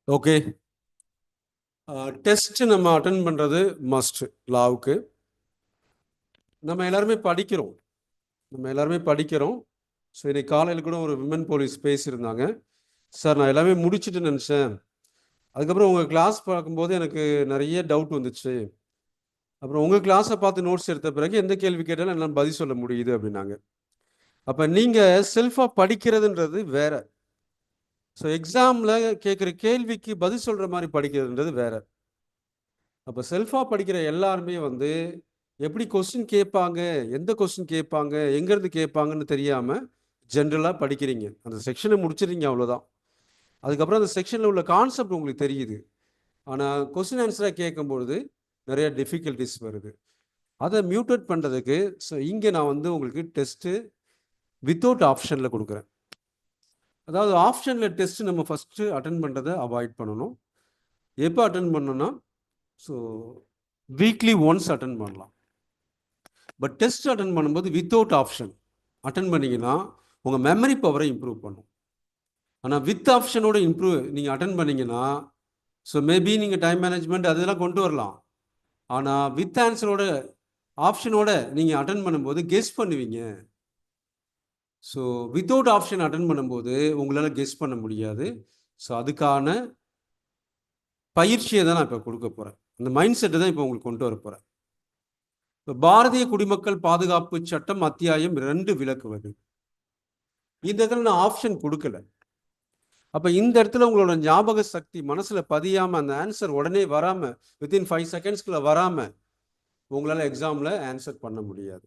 Okay. Test நம்ம attend பண்ணுறது must லாவுக்கு. நம்ம எல்லாருமே படிக்கிறோம். ஸோ இன்னைக்கு காலையில் கூட ஒரு விமன் போலீஸ் பேசியிருந்தாங்க. சார் நான் எல்லாமே முடிச்சுட்டு நினச்சேன், அதுக்கப்புறம் உங்கள் கிளாஸ் பார்க்கும்போது எனக்கு நிறைய டவுட் வந்துச்சு. அப்புறம் உங்கள் கிளாஸை பார்த்து நோட்ஸ் எடுத்த பிறகு எந்த கேள்வி கேட்டாலும் என்னால் பதில் சொல்ல முடியுது அப்படின்னாங்க. அப்போ நீங்கள் செல்ஃபாக படிக்கிறதுன்றது வேற. ஸோ எக்ஸாமில் கேட்குற கேள்விக்கு பதில் சொல்கிற மாதிரி படிக்கிறதுன்றது வேற. அப்போ செல்ஃபாக படிக்கிற எல்லாருமே வந்து எப்படி கொஸ்டின் கேட்பாங்க, எந்த கொஸ்டின் கேட்பாங்க, எங்கேருந்து கேட்பாங்கன்னு தெரியாமல் ஜென்ரலாக படிக்கிறீங்க. அந்த செக்ஷனை முடிச்சிடுறீங்க, அவ்வளோதான். அதுக்கப்புறம் அந்த செக்ஷனில் உள்ள கான்செப்ட் உங்களுக்கு தெரியுது. ஆனால் கொஸ்டின் ஆன்சராக கேட்கும்பொழுது நிறைய டிஃபிகல்ட்டிஸ் வருது. அதை மியூட்டேட் பண்ணுறதுக்கு ஸோ இங்கே நான் வந்து உங்களுக்கு டெஸ்ட்டு வித்தவுட் ஆப்ஷனில் கொடுக்குறேன். அதாவது ஆப்ஷனில் டெஸ்ட்டு நம்ம ஃபஸ்ட்டு அட்டன் பண்ணுறதை அவாய்ட் பண்ணணும். எப்போ அட்டன் பண்ணணும்னா, ஸோ வீக்லி ஒன்ஸ் அட்டன் பண்ணலாம். பட் டெஸ்ட் அட்டன் பண்ணும்போது வித்தவுட் ஆப்ஷன் அட்டன் பண்ணிங்கன்னா உங்கள் மெமரி பவரை இம்ப்ரூவ் பண்ணும். ஆனால் வித் ஆப்ஷனோட நீங்கள் அட்டன் பண்ணிங்கன்னா, ஸோ மேபி நீங்கள் டைம் மேனேஜ்மெண்ட் அதெல்லாம் கொண்டு வரலாம். ஆனால் வித் ஆன்சரோட ஆப்ஷனோட நீங்கள் அட்டன் பண்ணும்போது கெஸ் பண்ணுவீங்க. ஸோ வித்தவுட் ஆப்ஷன் அட்டன் பண்ணும்போது உங்களால் கெஸ் பண்ண முடியாது. ஸோ அதுக்கான பயிற்சியை தான் நான் இப்போ கொடுக்க போகிறேன். அந்த மைண்ட் செட்டை தான் இப்போ உங்களுக்கு கொண்டு வர போகிறேன். இப்போ பாரதிய குடிமக்கள் பாதுகாப்பு சட்டம் அத்தியாயம் 2 விளக்குவது. இந்த இடத்துல நான் ஆப்ஷன் கொடுக்கல. அப்போ இந்த இடத்துல உங்களோட ஞாபக சக்தி மனசில் பதியாமல் அந்த ஆன்சர் உடனே வராமல் வித்தின் 5 செகண்ட்ஸ்குள்ளே வராமல் உங்களால் எக்ஸாமில் ஆன்சர் பண்ண முடியாது.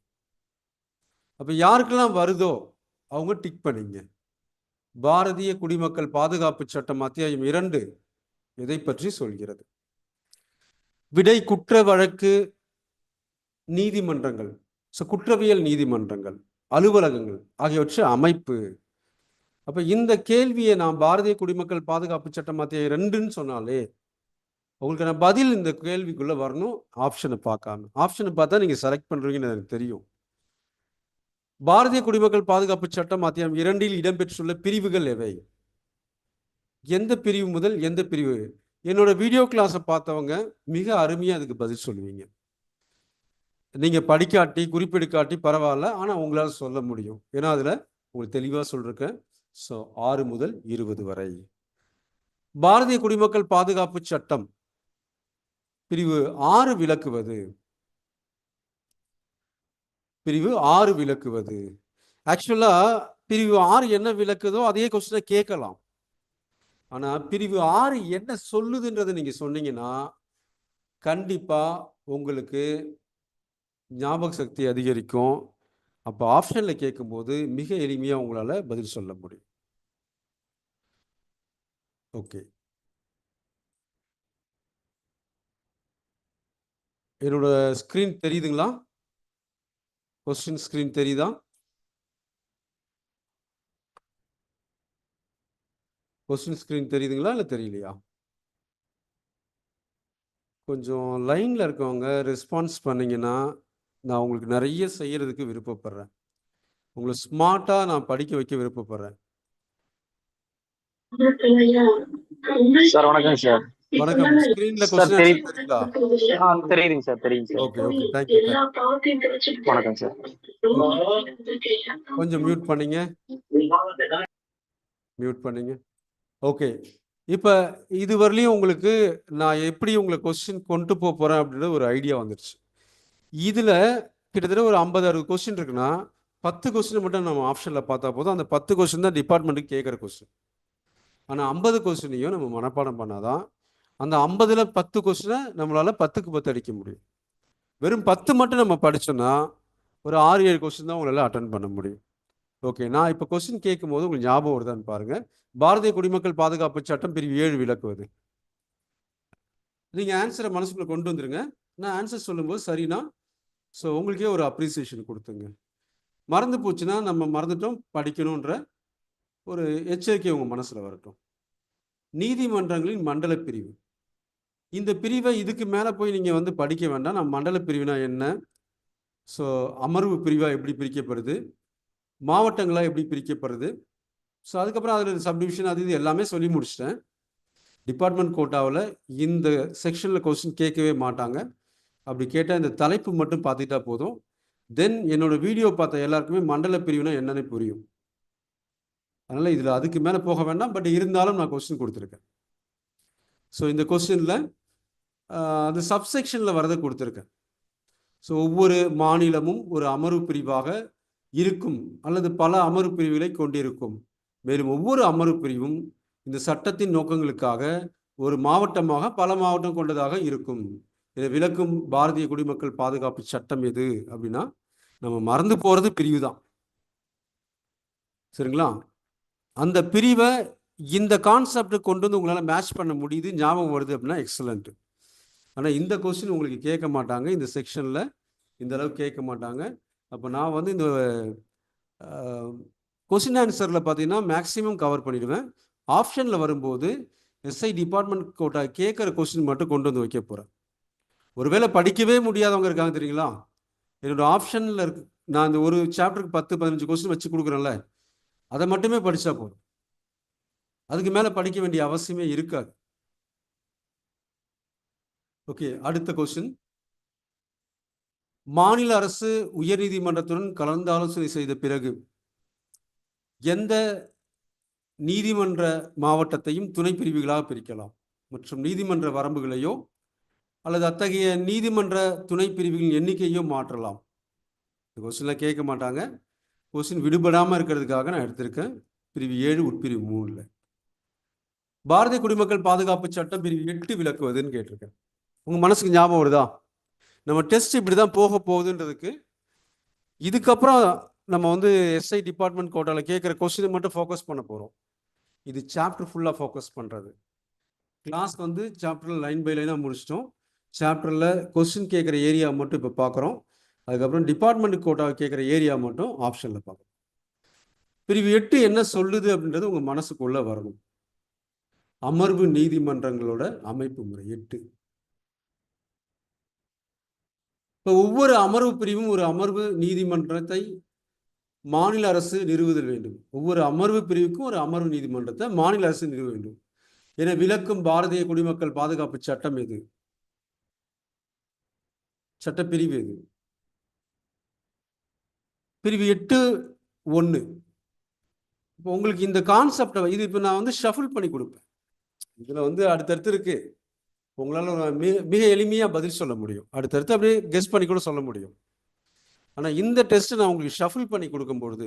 அப்போ யாருக்கெல்லாம் வருதோ அவங்க டிக் பண்ணிங்க. பாரதிய குடிமக்கள் பாதுகாப்பு சட்டம் அத்தியாயம் 2 இதை பற்றி சொல்கிறது. விடை குற்ற வழக்கு நீதிமன்றங்கள், குற்றவியல் நீதிமன்றங்கள், அலுவலகங்கள் ஆகியவற்றை அமைப்பு. அப்போ இந்த கேள்வியை நான் பாரதிய குடிமக்கள் பாதுகாப்பு சட்டம் அத்தியாயம் 2ன்னு சொன்னாலே உங்களுக்கு நான் பதில் இந்த கேள்விக்குள்ளே வரணும். ஆப்ஷனை பார்க்காம, ஆப்ஷனை பார்த்தா நீங்கள் செலக்ட் பண்ணுறீங்கன்னு எனக்கு தெரியும். பாரதிய குடிமக்கள் பாதுகாப்பு சட்டம் அத்தியாயம் 2ல் இடம்பெற்றுள்ள பிரிவுகள் எவை? எந்த பிரிவு முதல் எந்த பிரிவு? என்னோட வீடியோ கிளாஸை பார்த்தவங்க மிக அருமையாக அதுக்கு பதில் சொல்லுவீங்க. நீங்கள் படிக்காட்டி குறிப்பெடுக்காட்டி பரவாயில்ல, ஆனால் உங்களால் சொல்ல முடியும். ஏன்னா அதில் உங்களுக்கு தெளிவாக சொல்லிருக்கேன். ஸோ 6 முதல் 20 வரை. பாரதிய குடிமக்கள் பாதுகாப்பு சட்டம் பிரிவு 6 விளக்குவது. பிரிவு 6 விளக்குவது. ஆக்சுவலாக பிரிவு 6 என்ன விளக்குதோ அதே கொஸ்டினை கேட்கலாம். ஆனால் பிரிவு 6 என்ன சொல்லுதுன்றதை நீங்கள் சொன்னீங்கன்னா கண்டிப்பாக உங்களுக்கு ஞாபக சக்தி அதிகரிக்கும். அப்போ ஆப்ஷனில் கேட்கும்போது மிக எளிமையாக உங்களால் பதில் சொல்ல முடியும். ஓகே, என்னோட ஸ்க்ரீன் தெரியுதுங்களா? கொஸ்டின் ஸ்க்ரீன் தெரியுதா? கொஸ்டின் ஸ்க்ரீன் தெரியுதுங்களா இல்லை தெரியலையா? கொஞ்சம் லைனில் இருக்கவங்க ரெஸ்பான்ஸ் பண்ணிங்கன்னா நான் உங்களுக்கு நிறைய செய்கிறதுக்கு விருப்பப்படுறேன். உங்களை ஸ்மார்ட்டாக நான் படிக்க வைக்க விருப்பப்படுறேன். சார் வணக்கம் சார். வணக்கம். ஸ்க்ரீனில் கொஸ்டின் தெரியுதா? தெரியுதுங்க சார், தெரியுங்க சார். Okay okay, thank you. வணக்கம் சார். கொஞ்சம் மியூட் பண்ணிங்க. ஓகே, இப்போ இதுவரையிலையும் உங்களுக்கு நான் எப்படி உங்களை கொஸ்டின் கொண்டு போக போகிறேன் அப்படின்ற ஒரு ஐடியா வந்துடுச்சு. இதில் கிட்டத்தட்ட ஒரு 50-60 கொஸ்டின் இருக்குன்னா 10 கொஸ்டின் மட்டும் நம்ம ஆப்ஷனில் பார்த்தா போதும். அந்த 10 கொஸ்டின் தான் டிபார்ட்மெண்ட்டுக்கு கேட்குற கொஸ்டின். ஆனால் 50 கொஸ்டினையும் நம்ம மனப்பாடம் பண்ணாதான் அந்த 50ல் 10 கொஸ்டினை நம்மளால் 10க்கு 10 அடிக்க முடியும். வெறும் 10 மட்டும் நம்ம படித்தோன்னா ஒரு 6-7 கொஸ்டின் தான் உங்களால் அட்டன் பண்ண முடியும். ஓகே, நான் இப்போ கொஸ்டின் கேட்கும் போது உங்களுக்கு ஞாபகம் வருதான்னு பாருங்கள். பாரதிய குடிமக்கள் பாதுகாப்பு சட்டம் பிரிவு 7 விளக்குவது. நீங்கள் ஆன்சரை மனசுக்குள்ளே கொண்டு வந்துருங்க. நான் ஆன்சர் சொல்லும்போது சரினா ஸோ உங்களுக்கே ஒரு அப்ரிசியேஷன் கொடுத்துங்க. மறந்து போச்சுன்னா நம்ம மறந்துட்டோம் படிக்கணுன்ற ஒரு எச்சரிக்கை உங்கள் மனசில் வரட்டும். நீதிமன்றங்களின் மண்டல பிரிவு. இந்த பிரிவை இதுக்கு மேலே போய் நீங்கள் வந்து படிக்க வேண்டாம். நான் மண்டல பிரிவுனா என்ன, ஸோ அமர்வு பிரிவாக எப்படி பிரிக்கப்படுது, மாவட்டங்களாக எப்படி பிரிக்கப்படுது, ஸோ அதுக்கப்புறம் அதில் சப்டிவிஷன் அது இது எல்லாமே சொல்லி முடிச்சிட்டேன். டிபார்ட்மெண்ட் கோட்டாவில் இந்த செக்ஷனில் கொஸ்டின் கேட்கவே மாட்டாங்க. அப்படி கேட்டால் இந்த தலைப்பு மட்டும் பார்த்துட்டா போதும். தென் என்னோட வீடியோ பார்த்த எல்லாருக்குமே மண்டல பிரிவுனா என்னன்னு புரியும். அதனால் இதில் அதுக்கு மேலே போக வேண்டாம். பட் இருந்தாலும் நான் கொஸ்டின் கொடுத்துருக்கேன். ஸோ இந்த கொஸ்டினில் அந்த சப்செக்ஷனில் வரதை கொடுத்துருக்கேன். ஸோ ஒவ்வொரு மாநிலமும் ஒரு அமர்வு பிரிவாக இருக்கும் அல்லது பல அமர்வு பிரிவுகளை கொண்டிருக்கும். மேலும் ஒவ்வொரு அமர்வு பிரிவும் இந்த சட்டத்தின் நோக்கங்களுக்காக ஒரு மாவட்டமாக பல மாவட்டம் கொண்டதாக இருக்கும். இதை விளக்கும் பாரதிய குடிமக்கள் பாதுகாப்பு சட்டம் எது அப்படின்னா நம்ம மறந்து போகிறது பிரிவு தான். சரிங்களா? அந்த பிரிவை இந்த கான்செப்ட் கொண்டு வந்து உங்களால் மேட்ச் பண்ண முடியுது, ஞாபகம் வருது அப்படின்னா எக்ஸலண்ட். ஆனால் இந்த கொஸ்டின் உங்களுக்கு கேட்க மாட்டாங்க, இந்த செக்ஷனில் இந்த அளவுக்கு கேட்க மாட்டாங்க. அப்போ நான் வந்து இந்த கொஸ்டின் ஆன்சரில் பார்த்தீங்கன்னா மேக்ஸிமம் கவர் பண்ணிடுவேன். ஆப்ஷனில் வரும்போது எஸ்ஐ டிபார்ட்மெண்ட் கோட்டா கேட்குற கொஸ்டின் மட்டும் கொண்டு வந்து வைக்க போகிறேன். ஒருவேளை படிக்கவே முடியாதவங்க இருக்காங்க தெரியுங்களா? என்னோடய ஆப்ஷனில் இருக்கு, நான் இந்த ஒரு சாப்டருக்கு 10-15 கொஸ்டின் வச்சு கொடுக்குறேன்ல, அதை மட்டுமே படித்தா போதும். அதுக்கு மேலே படிக்க வேண்டிய அவசியமே இருக்காது. ஓகே, அடுத்த கொஸ்டின். மாநில அரசு உயர்நீதிமன்றத்துடன் கலந்து ஆலோசனை செய்த பிறகு எந்த நீதிமன்ற மாவட்டத்தையும் துணை பிரிவுகளாக பிரிக்கலாம் மற்றும் நீதிமன்ற வரம்புகளையோ அல்லது அத்தகைய நீதிமன்ற துணை பிரிவுகளின் எண்ணிக்கையோ மாற்றலாம். இந்த கொஸ்டின்லாம் கேட்க மாட்டாங்க. கொஸ்டின் விடுபடாமல் இருக்கிறதுக்காக நான் எடுத்திருக்கேன். பிரிவு 7 உட்பிரிவு 3ல் பாரதிய குடிமக்கள் பாதுகாப்பு சட்டம் பிரிவு 8 விளக்குவதுன்னு கேட்டிருக்கேன். உங்கள் மனசுக்கு ஞாபகம் வருதா? நம்ம டெஸ்ட் இப்படி தான் போக போகுதுன்றதுக்கு இதுக்கப்புறம் நம்ம வந்து எஸ்ஐ டிபார்ட்மெண்ட் கோட்டாவில் கேட்குற கொஸ்டினை மட்டும் ஃபோக்கஸ் பண்ண போகிறோம். இது சாப்டர் ஃபுல்லாக ஃபோக்கஸ் பண்ணுறது. கிளாஸ் வந்து சாப்டரில் லைன் பை லைனாக முடிச்சிட்டோம். சாப்டரில் கொஸ்டின் கேட்குற ஏரியா மட்டும் இப்போ பார்க்குறோம். அதுக்கப்புறம் டிபார்ட்மெண்ட் கோட்டாவை கேட்குற ஏரியா மட்டும் ஆப்ஷனில் பார்க்குறோம். பிரிவு 8 என்ன சொல்லுது அப்படின்றது உங்கள் மனசுக்குள்ளே வரணும். அமர்வு நீதிமன்றங்களோட அமைப்பு முறை 8. இப்போ ஒவ்வொரு அமர்வு பிரிவும் ஒரு அமர்வு நீதிமன்றத்தை மாநில அரசு நிறுவுதல் வேண்டும். ஒவ்வொரு அமர்வு பிரிவுக்கும் ஒரு அமர்வு நீதிமன்றத்தை மாநில அரசு நிறுவ வேண்டும் என விளக்கும் பாரதிய குடிமக்கள் பாதுகாப்பு சட்டம் எது? சட்டப்பிரிவு எது? பிரிவு 8(1). இப்போ உங்களுக்கு இந்த கான்செப்டை இது இப்போ நான் வந்து ஷஃபிள் பண்ணி கொடுப்பேன். இதில் வந்து அடுத்தடுத்து இருக்கு. உங்களால் மிக எளிமையாக பதில் சொல்ல முடியும். அடுத்தடுத்து அப்படியே கெஸ் பண்ணி கூட சொல்ல முடியும். ஆனால் இந்த டெஸ்ட்டு நான் உங்களுக்கு ஷஃபிள் பண்ணி கொடுக்கும்பொழுது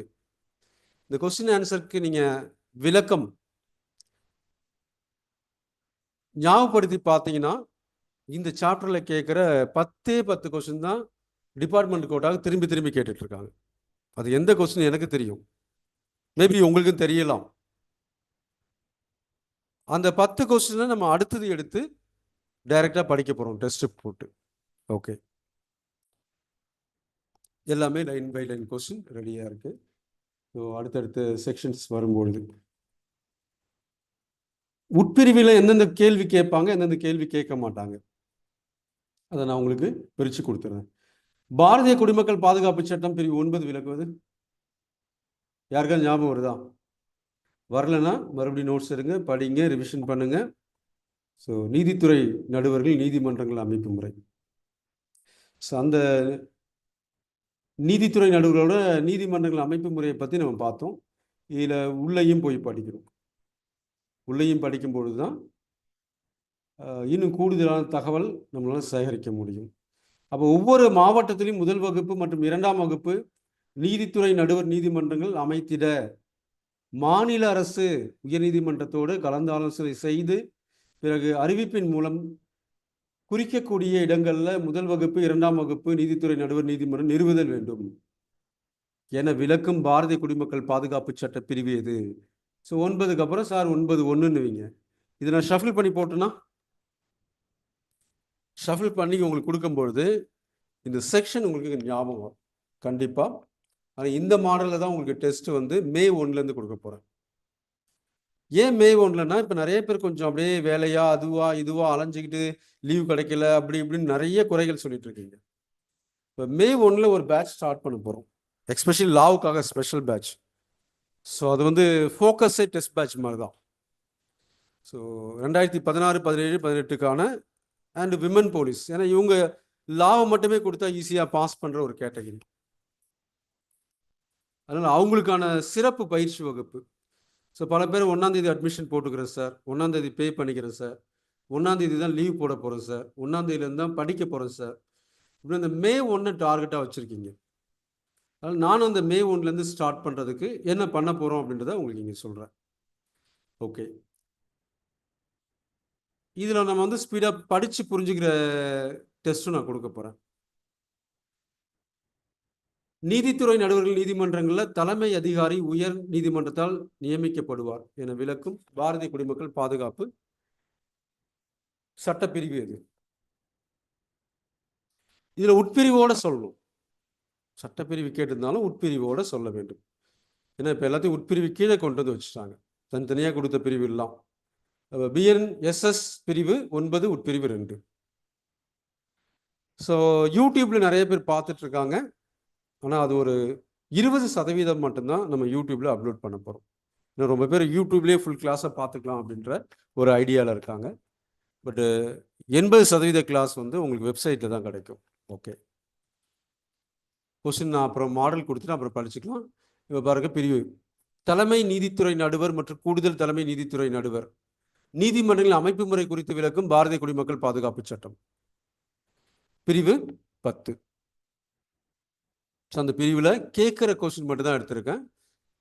இந்த கொஸ்டின் ஆன்சருக்கு நீங்கள் விளக்கம் ஞாபகப்படுத்தி பார்த்தீங்கன்னா இந்த சாப்டரில் கேட்குற 10 கொஸ்டின் தான் டிபார்ட்மெண்ட் கோட்டாக திரும்பி திரும்பி கேட்டுட்ருக்காங்க. அது எந்த கொஸ்டின் எனக்கு தெரியும், மேபி உங்களுக்கும் தெரியலாம். அந்த 10 கொஸ்டினை நம்ம அடுத்தது எடுத்து டைரெக்டாக படிக்க போகிறோம் டெஸ்ட்டு போட்டு. ஓகே, எல்லாமே லைன் பை லைன் கொஸ்டின் ரெடியாக இருக்குது. ஸோ அடுத்தடுத்த செக்ஷன்ஸ் வரும்பொழுது உட்பிரிவில் எந்தெந்த கேள்வி கேட்பாங்க, எந்தெந்த கேள்வி கேட்க மாட்டாங்க, அதை நான் உங்களுக்கு பிரித்து கொடுத்துறேன். பாரதிய குடிமக்கள் பாதுகாப்பு சட்டம் பிரிவு 9 விளக்குவது யாருக்காவது ஞாபகம் வருதா? வரலன்னா மறுபடியும் நோட்ஸ் எடுங்க, படிங்க, ரிவிஷன் பண்ணுங்க. ஸோ நீதித்துறை நடுவர்கள் நீதிமன்றங்கள் அமைப்பு முறை. ஸோ அந்த நீதித்துறை நடுவர்களோட நீதிமன்றங்கள் அமைப்பு முறையை பற்றி நம்ம பார்த்தோம். இதில் உள்ளேயும் போய் படிக்கணும். உள்ளேயும் படிக்கும்பொழுது தான் இன்னும் கூடுதலான தகவல் நம்மளால் சேகரிக்க முடியும். அப்போ ஒவ்வொரு மாவட்டத்திலும் முதல் வகுப்பு மற்றும் 2ஆம் வகுப்பு நீதித்துறை நடுவர் நீதிமன்றங்கள் அமைத்திட மாநில அரசு உயர்நீதிமன்றத்தோடு கலந்து ஆலோசனை செய்து பிறகு அறிவிப்பின் மூலம் குறிக்கக்கூடிய இடங்களில் முதல் வகுப்பு 2ஆம் வகுப்பு நீதித்துறை நடுவர் நீதிமன்றம் நிறுவுதல் வேண்டும் என விளக்கும் பாரதிய குடிமக்கள் பாதுகாப்பு சட்ட பிரிவு எது? ஸோ 9க்கு அப்புறம் சார் 9(1)ன்னு வைங்க. இதை நான் ஷஃபிள் பண்ணி போட்டேன்னா ஷஃபிள் பண்ணி உங்களுக்கு கொடுக்கும்பொழுது இந்த செக்ஷன் உங்களுக்கு ஞாபகம் வரும் கண்டிப்பாக. ஆனால் இந்த மாடலில் தான் உங்களுக்கு டெஸ்ட்டு வந்து May 1லேருந்து கொடுக்க போகிறேன். ஏன் May 1லன்னா இப்போ நிறைய பேர் கொஞ்சம் அப்படியே வேலையா அதுவா இதுவா அலைஞ்சிக்கிட்டு லீவ் கிடைக்கல அப்படி இப்படின்னு நிறைய குறைகள் சொல்லிட்டு இருக்கீங்க. இப்போ May 1ல் ஒரு பேட்ச் ஸ்டார்ட் பண்ண போகிறோம், எஸ்பெஷலி லாவுக்காக ஸ்பெஷல் பேட்ச். ஸோ அது வந்து ஃபோக்கஸே டெஸ்ட் பேட்ச் மாதிரி தான். ஸோ 2016, 17, 18க்கான அண்ட் விமன் போலீஸ். ஏன்னா இவங்க லாவை மட்டுமே கொடுத்தா ஈஸியாக பாஸ் பண்ணுற ஒரு கேட்டகரி. அதனால் அவங்களுக்கான சிறப்பு பயிற்சி வகுப்பு. ஸோ பல பேர் 1ஆம் தேதி அட்மிஷன் போட்டுக்கிறேன் சார், 1ஆம் தேதி பே பண்ணிக்கிறேன் சார், 1ஆம் தேதி தான் லீவ் போட போகிறேன் சார், 1ஆம் தேதியிலேருந்து தான் படிக்க போகிறேன் சார், இப்படி அந்த May 1 டார்கெட்டாக வச்சுருக்கீங்க. அதனால் நானும் அந்த May 1லேருந்து ஸ்டார்ட் பண்ணுறதுக்கு என்ன பண்ண போகிறோம் அப்படின்றத உங்களுக்கு இங்கே சொல்கிறேன். ஓகே, இதில் நம்ம வந்து ஸ்பீடாக படித்து புரிஞ்சுக்கிற டெஸ்ட்டும் நான் கொடுக்க போகிறேன். நீதித்துறை நடுவர்கள் நீதிமன்றங்களில் தலைமை அதிகாரி உயர் நீதிமன்றத்தால் நியமிக்கப்படுவார் என விளக்கும் பாரதிய குடிமக்கள் பாதுகாப்பு சட்டப்பிரிவு எது? இதில் உட்பிரிவோடு சொல்லணும். சட்டப்பிரிவு கேட்டிருந்தாலும் உட்பிரிவோடு சொல்ல வேண்டும். ஏன்னா இப்போ எல்லாத்தையும் உட்பிரிவு கீழே கொண்டு வந்து வச்சுட்டாங்க, தனித்தனியாக கொடுத்த பிரிவு எல்லாம். BNSS பிரிவு 9, உட்பிரிவு 2. ஸோ யூடியூப்பில் நிறைய பேர் பார்த்துட்ருக்காங்க. ஆனால் அது ஒரு 20% மட்டும்தான் நம்ம யூடியூப்பில் அப்லோட் பண்ண போகிறோம். இன்னும் ரொம்ப பேர் யூடியூப்லேயே ஃபுல் கிளாஸை பார்த்துக்கலாம் அப்படின்ற ஒரு ஐடியாவில் இருக்காங்க. பட்டு 80% கிளாஸ் வந்து உங்களுக்கு வெப்சைட்டில் தான் கிடைக்கும். ஓகே, கொஸ்டின் நான் அப்புறம் மாடல் கொடுத்துட்டு அப்புறம் படிச்சுக்கலாம். இப்போ பாருங்க, பிரிவு தலைமை நீதித்துறை நடுவர் மற்றும் கூடுதல் தலைமை நீதித்துறை நடுவர் நீதிமன்றங்களின் அமைப்பு முறை குறித்து விளக்கும் பாரதிய குடிமக்கள் பாதுகாப்பு சட்டம் பிரிவு 10. ஸோ அந்த பிரிவில் கேட்குற கொஸ்டின் மட்டும் தான் எடுத்திருக்கேன்,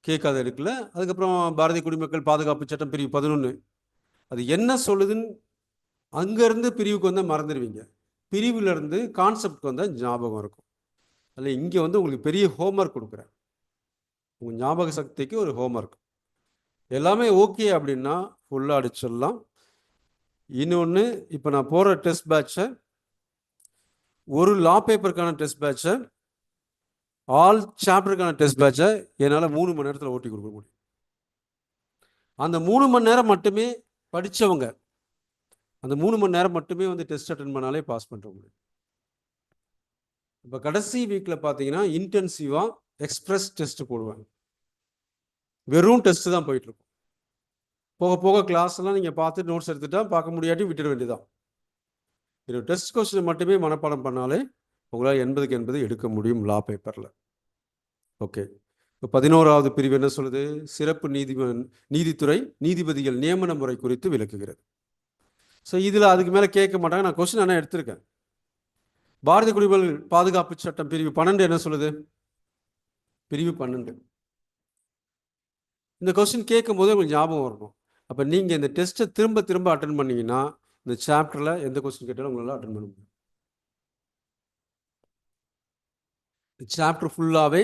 கேட்காத எடுக்கல. அதுக்கப்புறம் பாரதிய குடிமக்கள் பாதுகாப்பு சட்டம் பிரிவு 11, அது என்ன சொல்லுதுன்னு அங்கேருந்து பிரிவுக்கு வந்தால் மறந்துடுவீங்க, பிரிவுலேருந்து கான்செப்ட் வந்தால் ஞாபகம் இருக்கும். அதில் இங்கே வந்து உங்களுக்கு பெரிய ஹோம்ஒர்க் கொடுக்குறேன், உங்கள் ஞாபக சக்திக்கு ஒரு ஹோம்ஒர்க். எல்லாமே ஓகே அப்படின்னா ஃபுல்லாக அடிச்சிடலாம். இன்னொன்று, இப்போ நான் போகிற டெஸ்ட் பேட்சை, ஒரு லா பேப்பருக்கான டெஸ்ட் பேட்சை, ஆல் சாப்டருக்கான டெஸ்ட் பேட்சை என்னால் 3 மணி நேரத்தில் ஓட்டி கொடுக்க முடியும். அந்த 3 மணி நேரம் மட்டுமே படித்தவங்க அந்த 3 மணி நேரம் மட்டுமே வந்து டெஸ்ட் அட்டன் பண்ணாலே பாஸ் பண்ணுற முடியும். இப்போ கடைசி வீக்கில் பார்த்தீங்கன்னா இன்டென்சிவாக எக்ஸ்பிரஸ் டெஸ்ட் போடுவாங்க, வெறும் டெஸ்ட்டு தான் போயிட்டுருக்கும். போக போக கிளாஸ்லாம் நீங்கள் பார்த்து நோட்ஸ் எடுத்துட்டா, பார்க்க முடியாட்டி விட்டுட வேண்டியதான். இது டெஸ்ட் கொஸ்டினை மட்டுமே மனப்பாடம் பண்ணாலே உங்களால் 80க்கு 80 எடுக்க முடியும் லா பேப்பரில். ஓகே, இப்போ 11வது பிரிவு என்ன சொல்லுது? சிறப்பு நீதித்துறை நீதிபதிகள் நியமன முறை குறித்து விளக்குகிறது. ஸோ இதில் அதுக்கு மேலே கேட்க மாட்டாங்க, நான் கொஸ்டின் ஆனால் எடுத்திருக்கேன். பாரதிய குடிமக்கள் பாதுகாப்பு சட்டம் பிரிவு 12 என்ன சொல்லுது? பிரிவு 12. இந்த கொஸ்டின் கேட்கும் போது உங்களுக்கு ஞாபகம் வரணும். அப்போ நீங்கள் இந்த டெஸ்ட்டை திரும்ப திரும்ப அட்டன் பண்ணீங்கன்னா இந்த சாப்டரில் எந்த கொஸ்டின் கேட்டாலும் உங்களால் அட்டன் பண்ண முடியும். சாப்டர் ஃபுல்லாகவே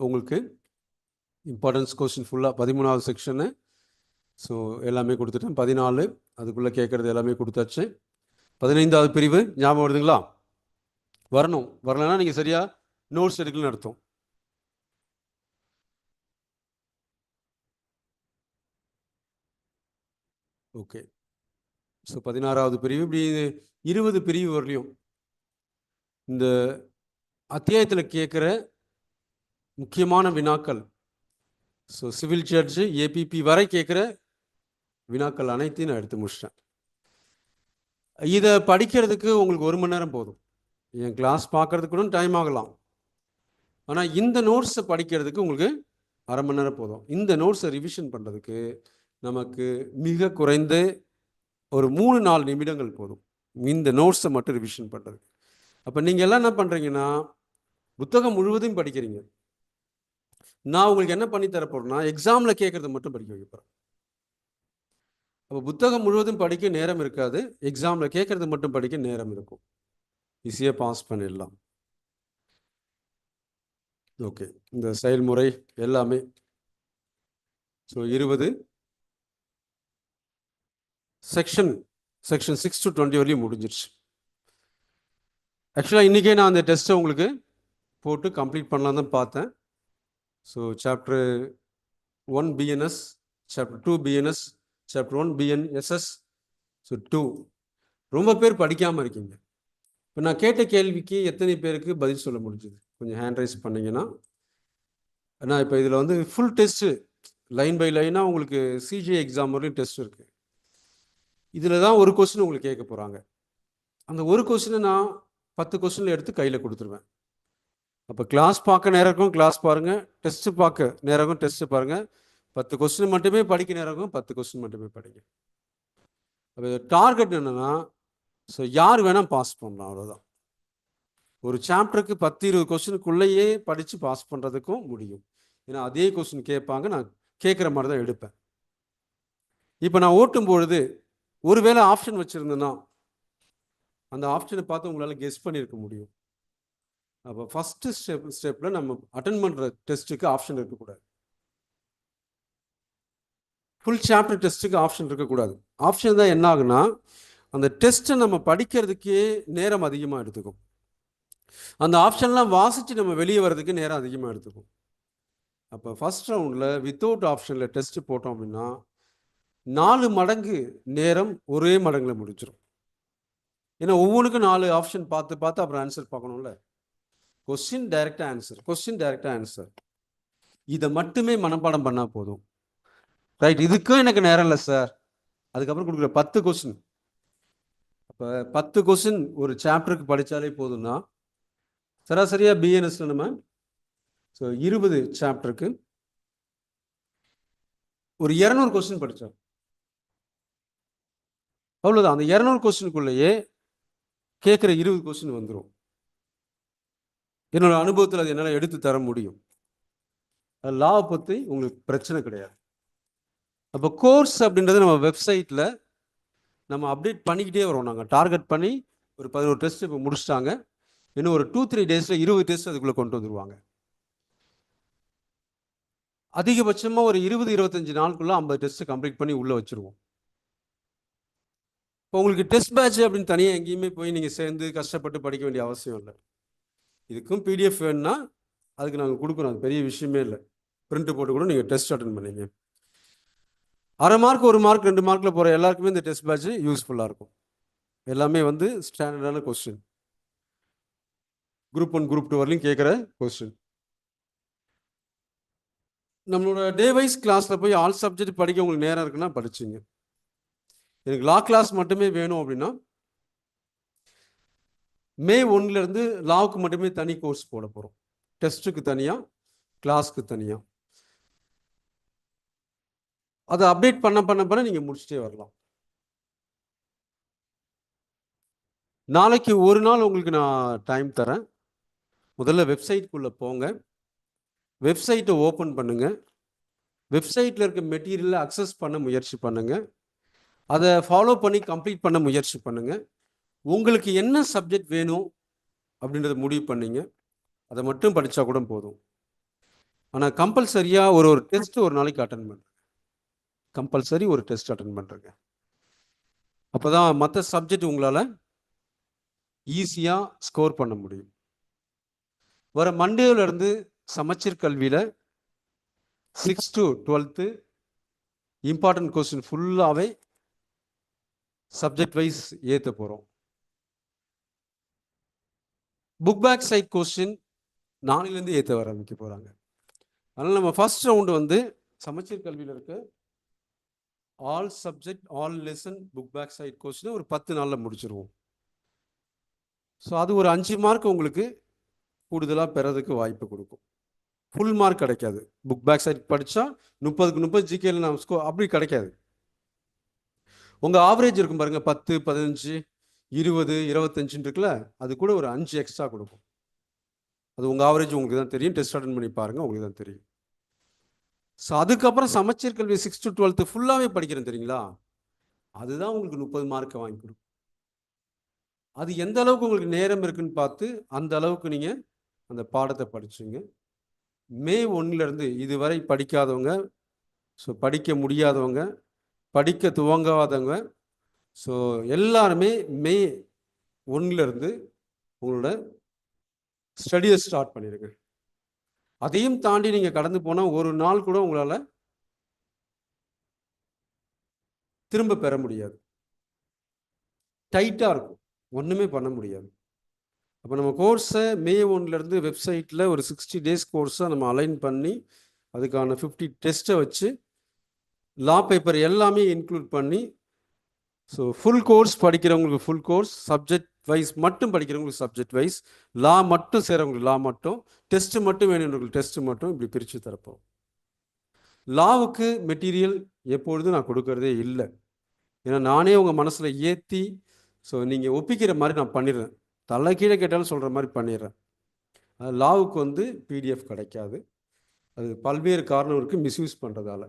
உங்களுக்கு இம்பார்ட்டன்ஸ் கொஸ்டின் ஃபுல்லாக 13வது செக்ஷனு. ஸோ எல்லாமே கொடுத்துட்டேன். 14 அதுக்குள்ளே கேட்குறது எல்லாமே கொடுத்தாச்சு. 15வது பிரிவு ஞாபகம் வருதுங்களா? வரணும், வரலைன்னா நீங்கள் சரியாக நோட்ஸ் எடுக்கலன்னு அர்த்தம். ஓகே, ஸோ 16வது பிரிவு. இப்படி 20 பிரிவு வரலையும் இந்த அத்தியாயத்தில் கேட்குற முக்கியமான வினாக்கள், ஸோ சிவில் ஜட்ஜு ஏபிபி வரை கேட்குற வினாக்கள் அனைத்தையும் நான் எடுத்து முடிச்சிட்டேன். இதை படிக்கிறதுக்கு உங்களுக்கு 1 மணி நேரம் போதும். என் கிளாஸ் பார்க்குறதுக்கு கூட டைம் ஆகலாம். ஆனால் இந்த நோட்ஸை படிக்கிறதுக்கு உங்களுக்கு 1/2 மணி நேரம் போதும். இந்த நோட்ஸை ரிவிஷன் பண்ணுறதுக்கு நமக்கு மிக குறைந்த ஒரு 3-4 நிமிடங்கள் போதும், இந்த நோட்ஸை மட்டும் ரிவிஷன் பண்ணுறதுக்கு. அப்போ நீங்கள் எல்லாம் என்ன பண்ணுறீங்கன்னா, புத்தகம் முழுவதையும் படிக்கிறீங்க. நான் உங்களுக்கு என்ன பண்ணி தரப்போறேன்னா, எக்ஸாமில் கேட்குறத மட்டும் படிக்க வைக்க போகிறேன். அப்போ புத்தகம் முழுவதும் படிக்க நேரம் இருக்காது, எக்ஸாமில் கேட்குறது மட்டும் படிக்க நேரம் இருக்கும். ஈஸியாக பாஸ் பண்ணிடலாம். ஓகே, இந்த செயல்முறை எல்லாமே ஸோ 20 செக்ஷன் 6 to 20 வரையும் முடிஞ்சிருச்சு. ஆக்சுவலாக இன்றைக்கே நான் அந்த டெஸ்ட்டை உங்களுக்கு போட்டு கம்ப்ளீட் பண்ணலாம் தான் பார்த்தேன். So chapter 1 BNS, chapter 2 BNS, chapter 1 BNSS, so 2 ரொம்ப பேர் படிக்காமல் இருக்கீங்க. இப்போ நான் கேட்ட கேள்விக்கு எத்தனை பேருக்கு பதில் சொல்ல முடிஞ்சுது? கொஞ்சம் ஹேண்ட் ரைஸ் பண்ணிங்கன்னா. நான் இப்போ இதில் வந்து ஃபுல் டெஸ்ட்டு லைன் பை லைனாக உங்களுக்கு CGI எக்ஸாம் வரையும் டெஸ்ட் இருக்குது. இதில் தான் ஒரு கொஸ்டின் உங்களுக்கு கேட்க போகிறாங்க. அந்த ஒரு கொஸ்டினை நான் 10 கொஸ்டினில் எடுத்து கையில் கொடுத்துருவேன். அப்போ கிளாஸ் பார்க்க நேரம் இருக்கும், கிளாஸ் பாருங்கள். டெஸ்ட்டு பார்க்க நேரம் இருக்கும், டெஸ்ட்டு பாருங்கள். 10 கொஸ்டின் மட்டுமே படிக்க நேரம் இருக்கும், 10 கொஸ்டின் மட்டுமே படிங்க. அப்போ டார்கெட் என்னென்னா, ஸோ யார் வேணால் பாஸ் பண்ணலாம், அவ்வளோதான். ஒரு சாப்டருக்கு 10-20 கொஸ்டினுக்குள்ளேயே படித்து பாஸ் பண்ணுறதுக்கும் முடியும். ஏன்னா அதே கொஸ்டின் கேட்பாங்க, நான் கேட்குற மாதிரி தான் எடுப்பேன். இப்போ நான் ஓட்டும் பொழுது ஒருவேளை ஆப்ஷன் வச்சுருந்தேன்னா அந்த ஆப்ஷனை பார்த்து உங்களால் கெஸ் பண்ணியிருக்க முடியும். அப்போ ஃபஸ்ட்டு ஸ்டெப்பில் நம்ம அட்டன் பண்ணுற டெஸ்ட்டுக்கு ஆப்ஷன் இருக்கக்கூடாது. ஃபுல் சாப்டர் டெஸ்ட்டுக்கு ஆப்ஷன் இருக்கக்கூடாது. ஆப்ஷன் தான் என்ன ஆகுனா, அந்த டெஸ்ட்டை நம்ம படிக்கிறதுக்கே நேரம் அதிகமாக எடுத்துக்கும். அந்த ஆப்ஷன்லாம் வாசித்து நம்ம வெளியே வர்றதுக்கு நேரம் அதிகமாக எடுத்துக்கும். அப்போ ஃபஸ்ட் ரவுண்டில் வித்தவுட் ஆப்ஷனில் டெஸ்ட்டு போட்டோம் அப்படின்னா 4 மடங்கு நேரம் ஒரே மடங்கில் முடிச்சிடும். ஏன்னா ஒவ்வொன்றுக்கும் 4 ஆப்ஷன் பார்த்து பார்த்து அப்புறம் ஆன்சர் பார்க்கணும்ல. கொஸ்டின் டைரக்டாக ஆன்சர், கொஸ்டின் டைரக்டாக ஆன்சர், இதை மட்டுமே மனப்பாடம் பண்ணால் போதும். ரைட், இதுக்கும் எனக்கு நேரம் இல்லை சார். அதுக்கப்புறம் கொடுக்குற 10 கொஸ்டின், அப்போ 10 கொஸ்டின் ஒரு சாப்டருக்கு படித்தாலே போதும்னா சராசரியாக பிஎன்எஸ்ல நம்ம 20 சாப்டருக்கு ஒரு 200 கொஸ்டின் படித்தோம், அவ்வளோதான். அந்த 200 கொஸ்டினுக்குள்ளேயே கேட்குற 20 கொஸ்டின் வந்துடும். என்னோட அனுபவத்தில் அது என்னால் எடுத்து தர முடியும். லாவை பற்றி உங்களுக்கு பிரச்சனை கிடையாது. அப்போ கோர்ஸ் அப்படின்றது நம்ம வெப்சைட்டில் நம்ம அப்டேட் பண்ணிக்கிட்டே வரோம். நாங்கள் டார்கெட் பண்ணி ஒரு 11 டெஸ்ட் இப்போ முடிச்சிட்டாங்க. இன்னும் ஒரு 2-3 டேஸில் 20 டெஸ்ட் அதுக்குள்ளே கொண்டு வந்துடுவாங்க. அதிகபட்சமாக ஒரு 20-25 நாளுக்குள்ளே 50 டெஸ்ட்டு கம்ப்ளீட் பண்ணி உள்ளே வச்சுருவோம். இப்போ உங்களுக்கு டெஸ்ட் பேட்ச் அப்படின்னு தனியாக எங்கேயுமே போய் நீங்கள் சேர்ந்து கஷ்டப்பட்டு படிக்க வேண்டிய அவசியம் இல்லை. இதுக்கும் பிடிஎஃப் வேணும்னா அதுக்கு நாங்கள் கொடுக்குறோம், அது பெரிய விஷயமே இல்லை. பிரிண்ட் போட்டு கூட நீங்கள் டெஸ்ட் அட்டன் பண்ணீங்க. அரை மார்க், 1 மார்க், 2 மார்க்கில் போகிற எல்லாருக்குமே இந்த டெஸ்ட் பேட்ச் யூஸ்ஃபுல்லாக இருக்கும். எல்லாமே வந்து ஸ்டாண்டர்டான கொஸ்டின், குரூப் 1 குரூப் 2 வரலையும் கேட்குற கொஸ்டின். நம்மளோட டே வைஸ் கிளாஸில் போய் ஆல் சப்ஜெக்ட் படிக்க உங்களுக்கு நேரம் இருக்குன்னா படிச்சுங்க. எனக்கு லா கிளாஸ் மட்டுமே வேணும் அப்படின்னா மே 1லேருந்து லாவுக்கு மட்டுமே தனி கோர்ஸ் போட போகிறோம். டெஸ்ட்டுக்கு தனியாக, கிளாஸ்க்கு தனியாக. அதை அப்டேட் பண்ண நீங்கள் முடிச்சுட்டே வரலாம். நாளைக்கு ஒரு நாள் உங்களுக்கு நான் டைம் தரேன். முதல்ல வெப்சைட்குள்ளே போங்க, வெப்சைட்டை ஓப்பன் பண்ணுங்கள், வெப்சைட்டில் இருக்க மெட்டீரியலை அக்சஸ் பண்ண முயற்சி பண்ணுங்கள், அதை ஃபாலோ பண்ணி கம்ப்ளீட் பண்ண முயற்சி பண்ணுங்கள். உங்களுக்கு என்ன சப்ஜெக்ட் வேணும் அப்படின்றத முடிவு பண்ணிங்க, அதை மட்டும் படித்தா கூட போதும். ஆனால் கம்பல்சரியாக ஒரு டெஸ்ட் ஒரு நாளைக்கு அட்டன் பண்ணுறேன், கம்பல்சரி ஒரு டெஸ்ட் அட்டன் பண்ணுறேங்க. அப்போ தான் மற்ற சப்ஜெக்ட் உங்களால் ஈஸியாக ஸ்கோர் பண்ண முடியும். வர மண்டேலேருந்து சமச்சீர் கல்வியில் 6 to 12 இம்பார்ட்டன்ட் கொஸ்டின் ஃபுல்லாகவே சப்ஜெக்ட் வைஸ் ஏற்ற போகிறோம். புக் பேக் சைட் கொஸ்டின் நாளையிலேருந்து ஏற்ற ஆரம்பிக்க போகிறாங்க. அதனால் நம்ம ஃபர்ஸ்ட் ரவுண்டு வந்து சமச்சீர் கல்வியில் இருக்க all subject all lesson book back side கொஸ்டினை ஒரு 10 நாளில் முடிச்சிருவோம். ஸோ அது ஒரு 5 மார்க் உங்களுக்கு கூடுதலாக பெறதுக்கு வாய்ப்பு கொடுக்கும். ஃபுல் மார்க் கிடைக்காது. புக் பேக் சைட் படித்தா 30க்கு 30 ஜிகேல நான் அப்படி கிடைக்காது. உங்கள் ஆவரேஜ் இருக்கும் பாருங்கள், 10, 15, 20, 25 இருக்குல்ல, அது கூட ஒரு 5 எக்ஸ்ட்ரா கொடுக்கும். அது உங்கள் ஆவரேஜ் உங்களுக்கு தான் தெரியும். டெஸ்ட் அட்டன் பண்ணி பாருங்கள், உங்களுக்கு தான் தெரியும். ஸோ அதுக்கப்புறம் சமச்சீர் கல்வி 6 to 12 ஃபுல்லாகவே படிக்கிறேன் தெரியுங்களா, அதுதான் உங்களுக்கு 30 மார்க்கை வாங்கி கொடுக்கும். அது எந்த அளவுக்கு உங்களுக்கு நேரம் இருக்குன்னு பார்த்து அந்த அளவுக்கு நீங்கள் அந்த பாடத்தை படிச்சுங்க. மே 1லேருந்து இதுவரை படிக்காதவங்க, ஸோ படிக்க முடியாதவங்க, படிக்க துவங்காதவங்க, ஸோ எல்லாருமே மே 1லேருந்து உங்களோட ஸ்டடியை ஸ்டார்ட் பண்ணிடுங்க. அதையும் தாண்டி நீங்கள் கடந்து போனால் ஒரு நாள் கூட உங்களால் திரும்ப பெற முடியாது. டைட்டாக இருக்கும், ஒன்றுமே பண்ண முடியாது. அப்போ நம்ம கோர்ஸை மே 1லேருந்து வெப்சைட்டில் ஒரு 60 days கோர்ஸை நம்ம அலைன் பண்ணி அதுக்கான 50 டெஸ்ட்டை வச்சு லா பேப்பர் எல்லாமே இன்க்ளூட் பண்ணி ஸோ ஃபுல் கோர்ஸ் படிக்கிறவங்களுக்கு ஃபுல் கோர்ஸ், சப்ஜெக்ட் வைஸ் மட்டும் படிக்கிறவங்களுக்கு சப்ஜெக்ட் வைஸ், லா மட்டும் செய்கிறவங்களுக்கு லா மட்டும், டெஸ்ட்டு மட்டும் வேணுன்றவங்களுக்கு டெஸ்ட்டு மட்டும், இப்படி பிரித்து தரப்போம். லாவுக்கு மெட்டீரியல் எப்பொழுதும் நான் கொடுக்கறதே இல்லை. ஏன்னா நானே உங்கள் மனசில் ஏற்றி ஸோ நீங்கள் ஒப்பிக்கிற மாதிரி நான் பண்ணிடுறேன். தலை கீழே கேட்டாலும் சொல்கிற மாதிரி பண்ணிடுறேன். லாவுக்கு வந்து பிடிஎஃப் கிடைக்காது. அது பல்வேறு காரணம் இருக்குது மிஸ்யூஸ் பண்ணுறதால.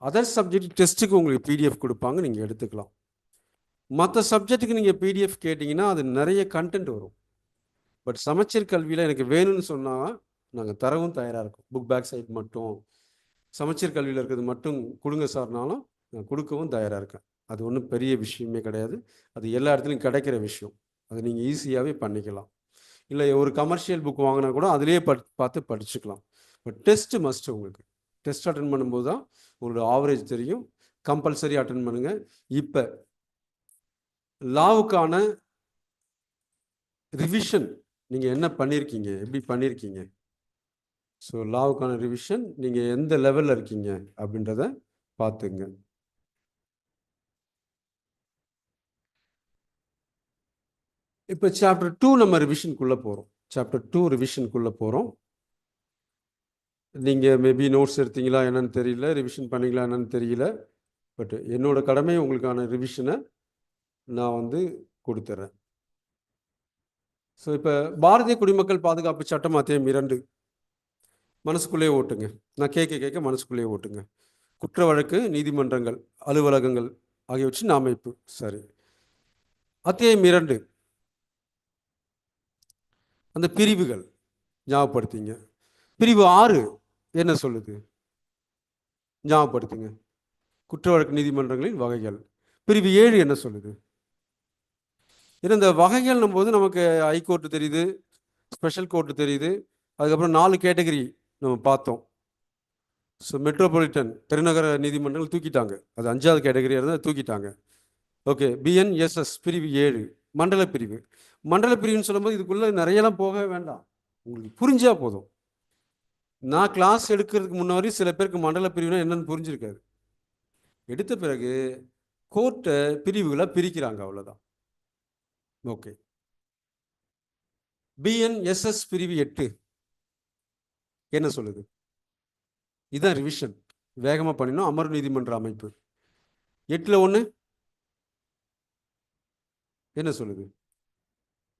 அதர் சப்ஜெக்ட் டெஸ்ட்டுக்கு உங்களுக்கு பிடிஎஃப் கொடுப்பாங்க, நீங்கள் எடுத்துக்கலாம். மற்ற சப்ஜெக்ட்டுக்கு நீங்கள் பிடிஎஃப் கேட்டிங்கன்னா அது நிறைய கண்டென்ட் வரும். பட் சமச்சீர் கல்வியில் எனக்கு வேணும்னு சொன்னால் நாங்கள் தரவும் தயாராக இருக்கும். புக் பேக் சைட் மட்டும் சமச்சீர் கல்வியில் இருக்கிறது மட்டும் கொடுங்க சார்னாலும் நான் கொடுக்கவும் தயாராக இருக்கேன். அது ஒன்றும் பெரிய விஷயமே கிடையாது. அது எல்லா இடத்துலையும் கிடைக்கிற விஷயம். அதை நீங்கள் ஈஸியாகவே பண்ணிக்கலாம். இல்லை ஒரு கமர்ஷியல் புக் வாங்கினா கூட அதிலேயே பார்த்து படிச்சுக்கலாம். But test must. உங்களுக்கு டெஸ்ட் அட்டன் பண்ணும்போது தான் உங்களோட ஆவரேஜ் தெரியும். கம்பல்சரி அட்டன் பண்ணுங்கள். இப்போ லாவுக்கான ரிவிஷன் நீங்கள் என்ன பண்ணியிருக்கீங்க, எப்படி பண்ணியிருக்கீங்க? ஸோ லாவுக்கான ரிவிஷன் நீங்கள் எந்த லெவலில் இருக்கீங்க அப்படின்றத பார்த்துங்க. இப்போ சாப்டர் 2 நம்ம ரிவிஷனுக்குள்ளே போகிறோம். சாப்டர் 2 ரிவிஷனுக்குள்ளே போகிறோம். நீங்கள் மேபி நோட்ஸ் எடுத்தீங்களா என்னன்னு தெரியல, ரிவிஷன் பண்ணீங்களா என்னன்னு தெரியல. பட் என்னோடய கடமை உங்களுக்கான ரிவிஷனை நான் வந்து கொடுத்துட்றேன். ஸோ இப்போ பாரதிய குடிமக்கள் பாதுகாப்பு சட்டம் அத்தியாயம் 2 மனசுக்குள்ளேயே ஓட்டுங்க. நான் கேட்க மனசுக்குள்ளேயே ஓட்டுங்க. குற்ற வழக்கு நீதிமன்றங்கள் அலுவலகங்கள் ஆகியவற்றின் அமைப்பு. சரி, அத்தியாயம் 2 அந்த பிரிவுகள் ஞாபகப்படுத்திங்க. பிரிவு 6 என்ன சொல்லுது ஞாபகப்படுத்துங்க. குற்ற வழக்கு நீதிமன்றங்களின் வகைகள். பிரிவு 7 என்ன சொல்லுது? ஏன்னா இந்த வகைகள்னும் போது நமக்கு ஹைகோர்ட்டு தெரியுது, ஸ்பெஷல் கோர்ட்டு தெரியுது, அதுக்கப்புறம் 4 கேட்டகரி நம்ம பார்த்தோம். ஸோ மெட்ரோபாலிட்டன் பெருநகர நீதிமன்றங்கள் தூக்கிட்டாங்க. அது 5வது கேட்டகரியாக இருந்தால் தூக்கிட்டாங்க. ஓகே, பிஎன்எஸ்எஸ் பிரிவு 7 மண்டல பிரிவு. மண்டல பிரிவுன்னு சொல்லும்போது இதுக்குள்ளே நிறையலாம் போக வேண்டாம், உங்களுக்கு புரிஞ்சா போதும். நான் கிளாஸ் எடுக்கிறதுக்கு முன்னாடி சில பேருக்கு மண்டல பிரிவுனா என்னன்னு புரிஞ்சிருக்காது. எடுத்த பிறகு கோர்ட்டை பிரிவுகளை பிரிக்கிறாங்க, அவ்வளோதான். ஓகே, பிஎன்எஸ்எஸ் பிரிவு 8 என்ன சொல்லுது? இதுதான் ரிவிஷன், வேகமாக பண்ணினோம். அமர்வு நீதிமன்ற அமைப்பு 8ல் 1 என்ன சொல்லுது?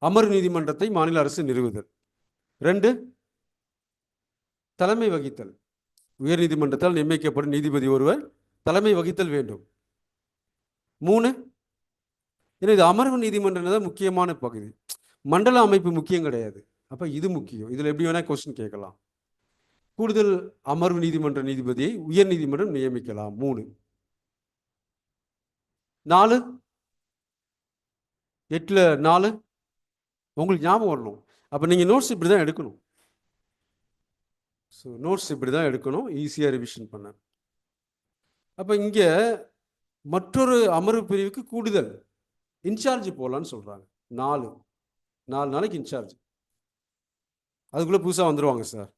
அமர்வு நீதிமன்றத்தை மாநில அரசு நிறுவுதல். 2 தலைமை வகித்தல். உயர் நீதிமன்றத்தால் நியமிக்கப்படும் நீதிபதி ஒருவர் தலைமை வகித்தல் வேண்டும். 3 ஏன்னா இது அமர்வு நீதிமன்றம் தான் முக்கியமான பகுதி. மண்டல அமைப்பு முக்கியம் கிடையாது. அப்போ இது முக்கியம். இதில் எப்படி வேணால் கொஸ்டின் கேட்கலாம். கூடுதல் அமர்வு நீதிமன்ற நீதிபதியை உயர் நீதிமன்றம் நியமிக்கலாம். 3 4 8ல் 4 உங்களுக்கு ஞாபகம் வரணும். அப்போ நீங்கள் நோட்ஸ் இப்படி தான் எடுக்கணும். ஸோ நோட்ஸ் இப்படி தான் எடுக்கணும், ஈஸியாக ரிவிஷன் பண்ண. அப்போ இங்கே மற்றொரு அமர்வு பிரிவுக்கு கூடுதல் இன்சார்ஜ் போகலான்னு சொல்கிறாங்க. 4 நாளைக்கு இன்சார்ஜ். அதுக்குள்ளே புதுசாக வந்துடுவாங்க சார்.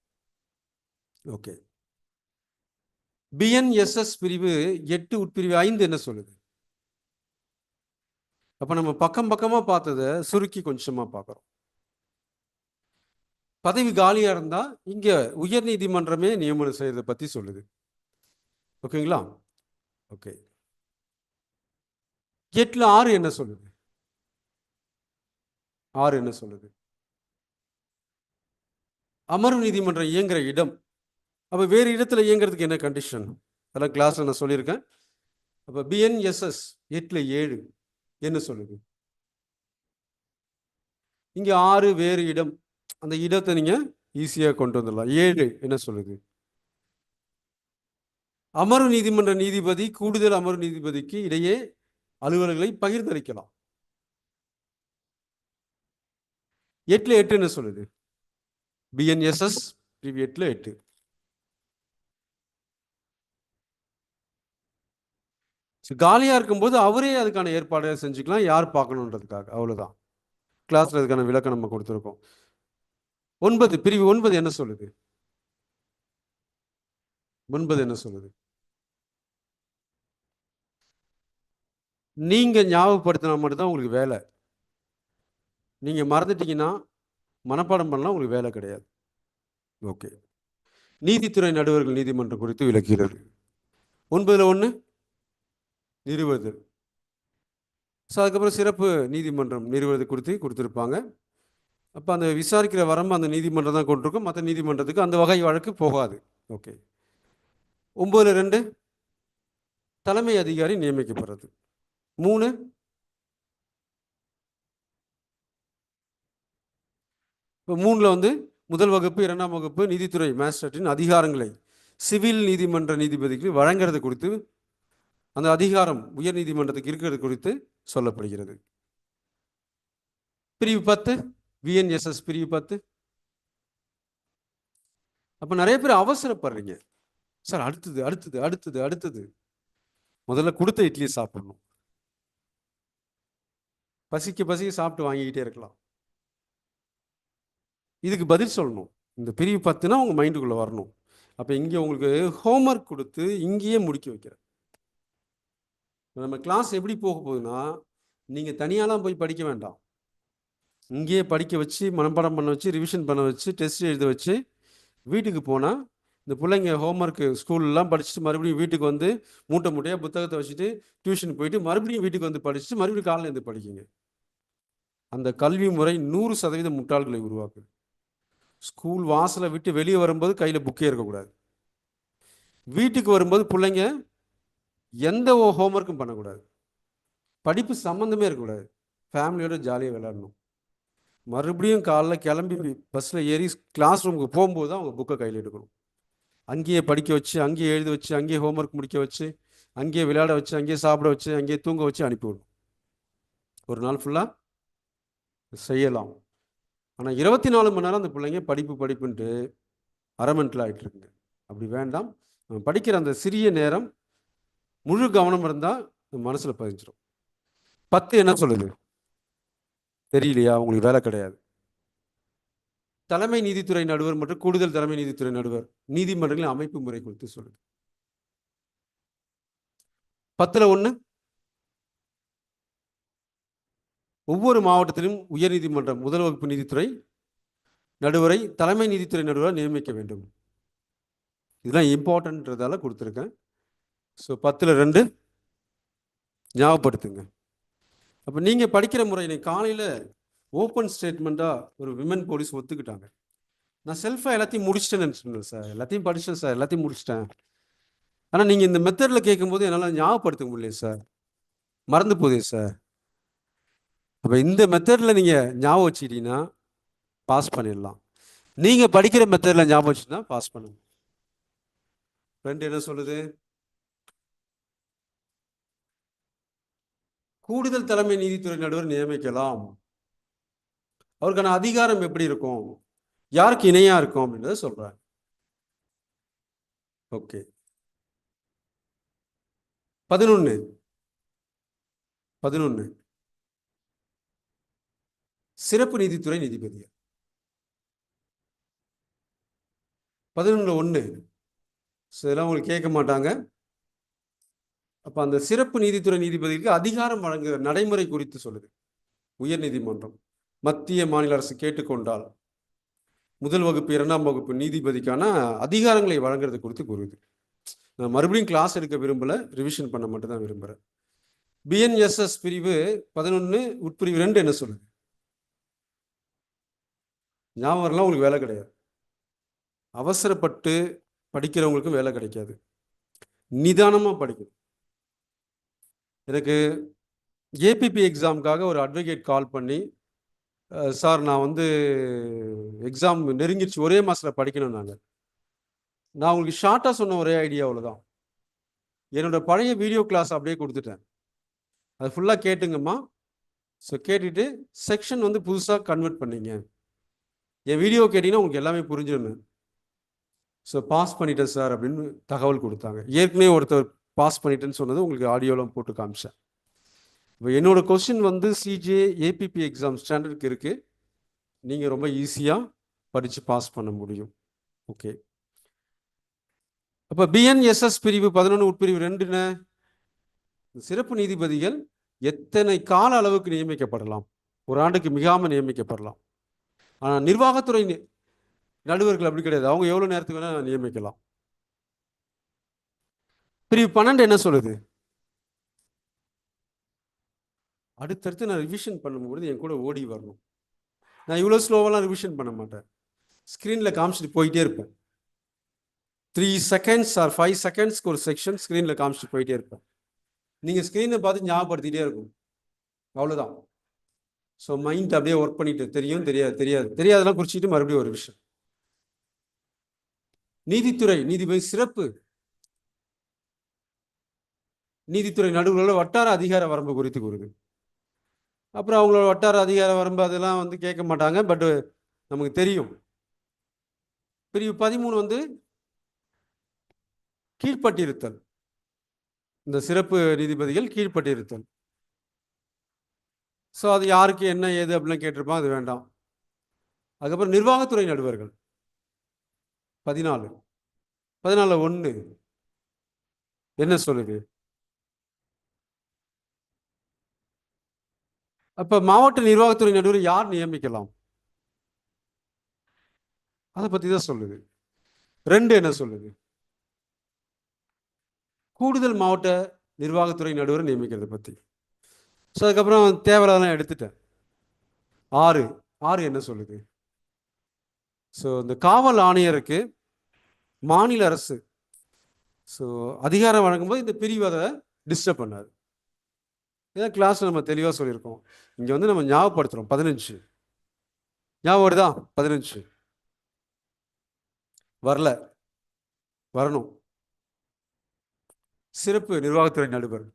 ஓகே, பிஎன்எஸ்எஸ் பிரிவு 8 உட்பிரிவு 5 என்ன சொல்லுது? அப்போ நம்ம பக்கமாக பார்த்ததை சுருக்கி கொஞ்சமாக பார்க்குறோம். பதவி காலியாக இருந்தால் இங்கே உயர் நீதிமன்றமே நியமனம் செய்யறதை பற்றி சொல்லுது. ஓகேங்களா? ஓகே, 8ல் 6 என்ன சொல்லுது? 6 என்ன சொல்லுது? அமர்வு நீதிமன்றம் இயங்குகிற இடம். அப்போ வேறு இடத்துல இயங்குறதுக்கு என்ன கண்டிஷன்? அதெல்லாம் கிளாஸில் நான் சொல்லியிருக்கேன். அப்போ பிஎன்எஸ்எஸ் 8ல் 7 என்ன சொல்லுது? இங்கே 6 வேறு இடம். அந்த இடத்தை நீங்கள் ஈஸியாக கொண்டு வந்துடலாம். 7 என்ன சொல்லுது? அமர்வு நீதிமன்ற நீதிபதி கூடுதல் அமர்வு நீதிபதிக்கு இடையே அலுவலர்களை பகிர்ந்தளிக்கலாம். 8ல் 8 என்ன சொல்லுது? பிஎன்எஸ்எஸ் பிரிவு 8ல் 8 காலியாக இருக்கும்போது அவரே அதுக்கான ஏற்பாடை செஞ்சுக்கலாம், யார் பார்க்கணுன்றதுக்காக. அவ்வளோதான். கிளாஸில் அதுக்கான விளக்கம் நம்ம கொடுத்துருக்கோம். 9 பிரிவு 9 என்ன சொல்லுது? 9 என்ன சொல்லுது? நீங்கள் ஞாபகப்படுத்தினா மட்டும்தான் உங்களுக்கு வேலை. நீங்கள் மறந்துட்டீங்கன்னா மனப்பாடம் பண்ணலாம், உங்களுக்கு வேலை கிடையாது. ஓகே. நீதித்துறை நடுவர்கள் நீதிமன்றம் குறித்து விளக்குகிறது. 9(1) நிறுவுதல். ஸோ அதுக்கப்புறம் சிறப்பு நீதிமன்றம் நிறுவுவது குறித்து கொடுத்துருப்பாங்க. அப்போ அந்த விசாரிக்கிற வரம்பு அந்த நீதிமன்றம் தான் கொண்டிருக்கும். மற்ற நீதிமன்றத்துக்கு அந்த வகை வழக்கு போகாது. ஓகே. 9(2) தலைமை அதிகாரி நியமிக்கப்படுறது. 3 இப்போ 3ல் வந்து முதல் வகுப்பு 2ஆம் வகுப்பு நீதித்துறை மேஜிஸ்ட்ரேட்டின் அதிகாரங்களை சிவில் நீதிமன்ற நீதிபதிக்கு வழங்குறது குறித்து, அந்த அதிகாரம் உயர் நீதிமன்றத்துக்கு இருக்கிறது குறித்து சொல்லப்படுகிறது. பிரிவு 10 விஎன்எஸ்எஸ் பிரிவு 10. அப்போ நிறைய பேர் அவசரப்படுறீங்க. சார் அடுத்தது அடுத்தது அடுத்தது அடுத்தது. முதல்ல கொடுத்த இட்லியை சாப்பிடணும். பசிக்க பசிக்க சாப்பிட்டு வாங்கிக்கிட்டே இருக்கலாம். இதுக்கு பதில் சொல்லணும். இந்த பிரிவு 10னா உங்கள் மைண்டுக்குள்ளே வரணும். அப்போ இங்கே உங்களுக்கு ஹோம்ஒர்க் கொடுத்து இங்கேயே முடிக்க வைக்கிறேன். நம்ம கிளாஸ் எப்படி போக போகுதுன்னா, நீங்கள் தனியாலாம் போய் படிக்க வேண்டாம். இங்கேயே படிக்க வச்சு, மனப்பாடம் பண்ண வச்சு, ரிவிஷன் பண்ண வச்சு, டெஸ்ட் எழுத வச்சு, வீட்டுக்கு போனால் இந்த பிள்ளைங்க ஹோம்ஒர்க்கு ஸ்கூல்லாம் படிச்சுட்டு மறுபடியும் வீட்டுக்கு வந்து மூட்டை மூட்டையாக புத்தகத்தை வச்சுட்டு டியூஷன் போயிட்டு மறுபடியும் வீட்டுக்கு வந்து படிச்சுட்டு மறுபடியும் காலையில் இருந்து படிக்குங்க. அந்த கல்வி முறை 100% முட்டாள்களை உருவாக்குது. ஸ்கூல் வாசலை விட்டு வெளியே வரும்போது கையில் புக்கே இருக்கக்கூடாது. வீட்டுக்கு வரும்போது பிள்ளைங்க எந்த ஹோம்ஒர்க்கும் பண்ணக்கூடாது. படிப்பு சம்மந்தமே இருக்கக்கூடாது. ஃபேமிலியோட ஜாலியாக விளையாடணும். மறுபடியும் காலைல கிளம்பி பஸ்ஸில் ஏறி கிளாஸ் ரூமுக்கு போகும்போது தான் அவங்க புக்கை கையில் எடுக்கணும். அங்கேயே படிக்க வச்சு, அங்கேயே எழுத வச்சு, அங்கேயே ஹோம்ஒர்க் முடிக்க வச்சு, அங்கேயே விளையாட வச்சு, அங்கேயே சாப்பிட வச்சு, அங்கேயே தூங்க வச்சு அனுப்பிவிடணும். ஒரு நாள் ஃபுல்லாக செய்யலாம். ஆனால் 24 மணி நேரம் அந்த பிள்ளைங்க படிப்பு படிப்புன்ட்டு அரமெண்டில் ஆகிட்டு இருக்குங்க. அப்படி வேண்டாம். நம்ம படிக்கிற அந்த சிறிய நேரம் முழு கவனம் இருந்தால் மனசில் பதிஞ்சிடும். 10 என்ன சொல்லுது தெரியலையா? உங்களுக்கு வேலை கிடையாது. தலைமை நீதித்துறை நடுவர் மற்றும் கூடுதல் தலைமை நீதித்துறை நடுவர் நீதிமன்றங்களின் அமைப்பு முறை குறித்து சொல்லுது. 10(1) ஒவ்வொரு மாவட்டத்திலும் உயர் நீதிமன்றம் முதல் வகுப்பு நீதித்துறை நடுவரை தலைமை நீதித்துறை நடுவரை நியமிக்க வேண்டும். இதெல்லாம் இம்பார்ட்டன்ட்ன்றதால கொடுத்துருக்கேன். ஸோ 10(2) ஞாபகப்படுத்துங்க. அப்போ நீங்கள் படிக்கிற முறை, இன்னைக்கு காலையில் ஓப்பன் ஸ்டேட்மெண்ட்டாக ஒரு விமன் போலீஸ் ஒத்துக்கிட்டாங்க. நான் செல்ஃபாக எல்லாத்தையும் முடிச்சிட்டேன்னு நினச்சிட்டேன் சார், எல்லாத்தையும் படிச்சிட்டேன் சார், எல்லாத்தையும் முடிச்சிட்டேன். ஆனால் நீங்கள் இந்த மெத்தடில் கேட்கும்போது என்னால் ஞாபகப்படுத்த முடியல சார், மறந்து போதே சார். அப்போ இந்த மெத்தடில் நீங்கள் ஞாபகம் வச்சுக்கிட்டீங்கன்னா பாஸ் பண்ணிடலாம். நீங்கள் படிக்கிற மெத்தடில் ஞாபகம் வச்சுன்னா பாஸ் பண்ணுங்க. 2 என்ன சொல்லுது? கூடுதல் தலைமை நீதித்துறை நடுவர் நியமிக்கலாம். அவருக்கான அதிகாரம் எப்படி இருக்கும், யாருக்கு இணையா இருக்கும் அப்படின்றத சொல்றாங்க. ஓகே. 11 சிறப்பு நீதித்துறை நீதிபதி. 11(1) இதெல்லாம் உங்களுக்கு கேட்க மாட்டாங்க. அப்போ அந்த சிறப்பு நீதித்துறை நீதிபதிக்கு அதிகாரம் வழங்குகிற நடைமுறை குறித்து சொல்லுது. உயர் நீதிமன்றம் மத்திய மாநில அரசு கேட்டுக்கொண்டால் முதல் வகுப்பு 2ஆம் வகுப்பு நீதிபதிக்கான அதிகாரங்களை வழங்குறது குறித்து கூறுது. நான் மறுபடியும் கிளாஸ் எடுக்க விரும்பல, ரிவிஷன் பண்ண மட்டும் தான் விரும்புகிறேன். பிஎன்எஸ்எஸ் பிரிவு 11 உட்பிரிவு 2 என்ன சொல்லுது? ஞாபகம் வரலாம், உங்களுக்கு வேலை கிடையாது. அவசரப்பட்டு படிக்கிறவங்களுக்கும் வேலை கிடைக்காது. நிதானமாக படிக்கணும். எனக்கு ஏபிபி எக்ஸாமுக்காக ஒரு அட்வொகேட் கால் பண்ணி, சார் நான் வந்து எக்ஸாம் நெருங்கிடுச்சு, ஒரே மாதத்தில் படிக்கணும். நான் உங்களுக்கு ஷார்ட்டாக சொன்ன ஒரே ஐடியா அவ்வளோதான். என்னோடய பழைய வீடியோ கிளாஸ் அப்படியே கொடுத்துட்டேன், அது ஃபுல்லாக கேட்டுங்கம்மா. ஸோ கேட்டுட்டு செக்ஷன் வந்து புதுசாக கன்வெர்ட் பண்ணிங்க, என் வீடியோ கேட்டிங்கன்னா உங்களுக்கு எல்லாமே புரிஞ்சிடணும். ஸோ பாஸ் பண்ணிட்டேன் சார் அப்படின்னு தகவல் கொடுத்தாங்க. ஏற்கனவே ஒருத்தர் பாஸ் பண்ணிட்டேன்னு சொன்னது உங்களுக்கு ஆடியோலாம் போட்டு காமிச்சேன். இப்போ என்னோடய கொஸ்டின் வந்து சிஜே ஏபிபி எக்ஸாம் ஸ்டாண்டர்டுக்கு இருக்குது. நீங்கள் ரொம்ப ஈஸியாக படித்து பாஸ் பண்ண முடியும். ஓகே. அப்போ பிஎன்எஸ்எஸ் பிரிவு 11 உட்பிரிவு 2 சிறப்பு நீதிபதிகள் எத்தனை கால அளவுக்கு நியமிக்கப்படலாம்? ஒரு ஆண்டுக்கு மிகாமல் நியமிக்கப்படலாம். ஆனால் நிர்வாகத்துறை நடுவர்கள் அப்படி கிடையாது. அவங்க எவ்வளோ நேரத்துக்கு வேணால் நியமிக்கலாம். பிரிவு 12 என்ன சொல்லுது? அடுத்தடுத்து நான் ரிவிஷன் பண்ணும்போது என் கூட ஓடி வரணும். நான் இவ்வளோ ஸ்லோவெல்லாம் ரிவிஷன் பண்ண மாட்டேன். ஸ்க்ரீனில் காமிச்சிட்டு போயிட்டே இருப்பேன். 3 செகண்ட்ஸ் ஆர் 5 செகண்ட்ஸ்க்கு ஒரு செக்ஷன் ஸ்க்ரீனில் காமிச்சிட்டு போயிட்டே இருப்பேன். நீங்கள் ஸ்க்ரீனை பார்த்து ஞாபகப்படுத்திகிட்டே இருக்கும். அவ்வளோதான். ஸோ மைண்ட் அப்படியே ஒர்க் பண்ணிட்டு தெரியும், தெரியாதெல்லாம் குறிச்சிட்டு மறுபடியும் ஒரு விஷயம். நீதித்துறை நீதிபதி சிறப்பு நீதித்துறை நடுவில் வட்டார அதிகார வரம்பு குறித்து கூறுது. அப்புறம் அவங்களோட வட்டார அதிகார வரம்பு அதெல்லாம் வந்து கேட்க மாட்டாங்க. பட் நமக்கு தெரியும். பிரிவு 13 வந்து கீழ்ப்பட்டிருத்தல். இந்த சிறப்பு நீதிபதிகள் கீழ்ப்பட்டிருத்தல். ஸோ அது யாருக்கு என்ன ஏது அப்படிலாம் கேட்டிருப்பான், அது வேண்டாம். அதுக்கப்புறம் நிர்வாகத்துறை நடுவர்கள் 14(1) என்ன சொல்லுது? அப்ப மாவட்ட நிர்வாகத்துறை நடுவர் யார் நியமிக்கலாம்? அதை பத்தி தான் சொல்லுது. 2 என்ன சொல்லுது? கூடுதல் மாவட்ட நிர்வாகத்துறை நடுவர் நியமிக்கிறத பத்தி. ஸோ அதுக்கப்புறம் தேவையில்லாம் எடுத்துட்டேன். 6 என்ன சொல்லுது? ஸோ இந்த காவல் ஆணையருக்கு மாநில அரசு ஸோ அதிகாரம் வழங்கும்போது இந்த பிரிவு அதை டிஸ்டர்ப் பண்ணாது. இதான் கிளாஸ் நம்ம தெளிவாக சொல்லியிருக்கோம். இங்கே வந்து நம்ம ஞாபகப்படுத்துகிறோம். 15 ஞாபகம் வருதா? 15 வரணும். சிறப்பு நிர்வாகத்துறை நடுவர்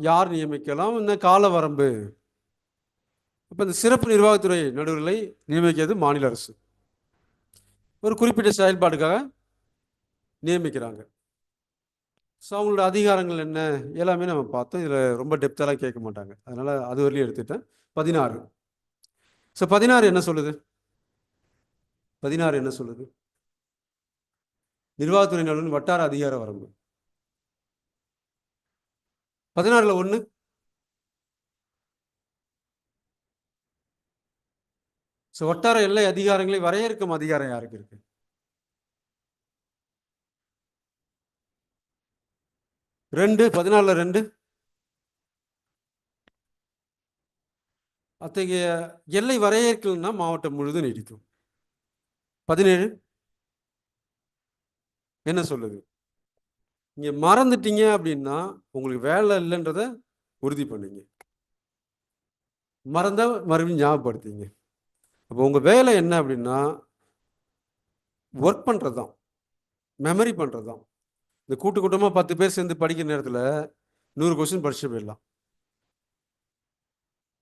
யார் நியமிக்கலாம்? இந்த கால வரம்பு. இப்போ இந்த சிறப்பு நிர்வாகத்துறை நடுவர்களை நியமிக்கிறது மாநில அரசு. ஒரு குறிப்பிட்ட செயல்பாடுக்காக நியமிக்கிறாங்க. ஸோ அவங்களோட அதிகாரங்கள் என்ன எல்லாமே நம்ம பார்த்தோம். இதில் ரொம்ப டெப்த்தெல்லாம் கேட்க மாட்டாங்க. அதனால் அது வரையிலும் எடுத்துட்டேன். 16 ஸோ 16 என்ன சொல்லுது? நிர்வாகத்துறை நடுவரின் வட்டார அதிகார வரம்பு. 16(1) ஸோ வட்டார எல்லை அதிகாரங்களை வரையறுக்கும் அதிகாரம் யாருக்கு இருக்கு? ரெண்டு 14(2) அத்தகைய எல்லை வரையறுக்கலன்னா மாவட்டம் முழுதும் நீடிக்கும். 17 என்ன சொல்லுது? நீங்க மறந்துட்டீங்க அப்படின்னா உங்களுக்கு வேலை இல்லைன்றத உறுதி பண்ணீங்க. மறந்தா மறுபடியும் ஞாபகப்படுத்திங்க. அப்போ உங்க வேலை என்ன அப்படின்னா ஒர்க் பண்ணுறது தான், மெமரி பண்ணுறது தான். இந்த கூட்டமாக 10 பேர் சேர்ந்து படிக்கிற நேரத்தில் 100 கொஸ்டின் படிச்சுட்டு போயிடலாம்.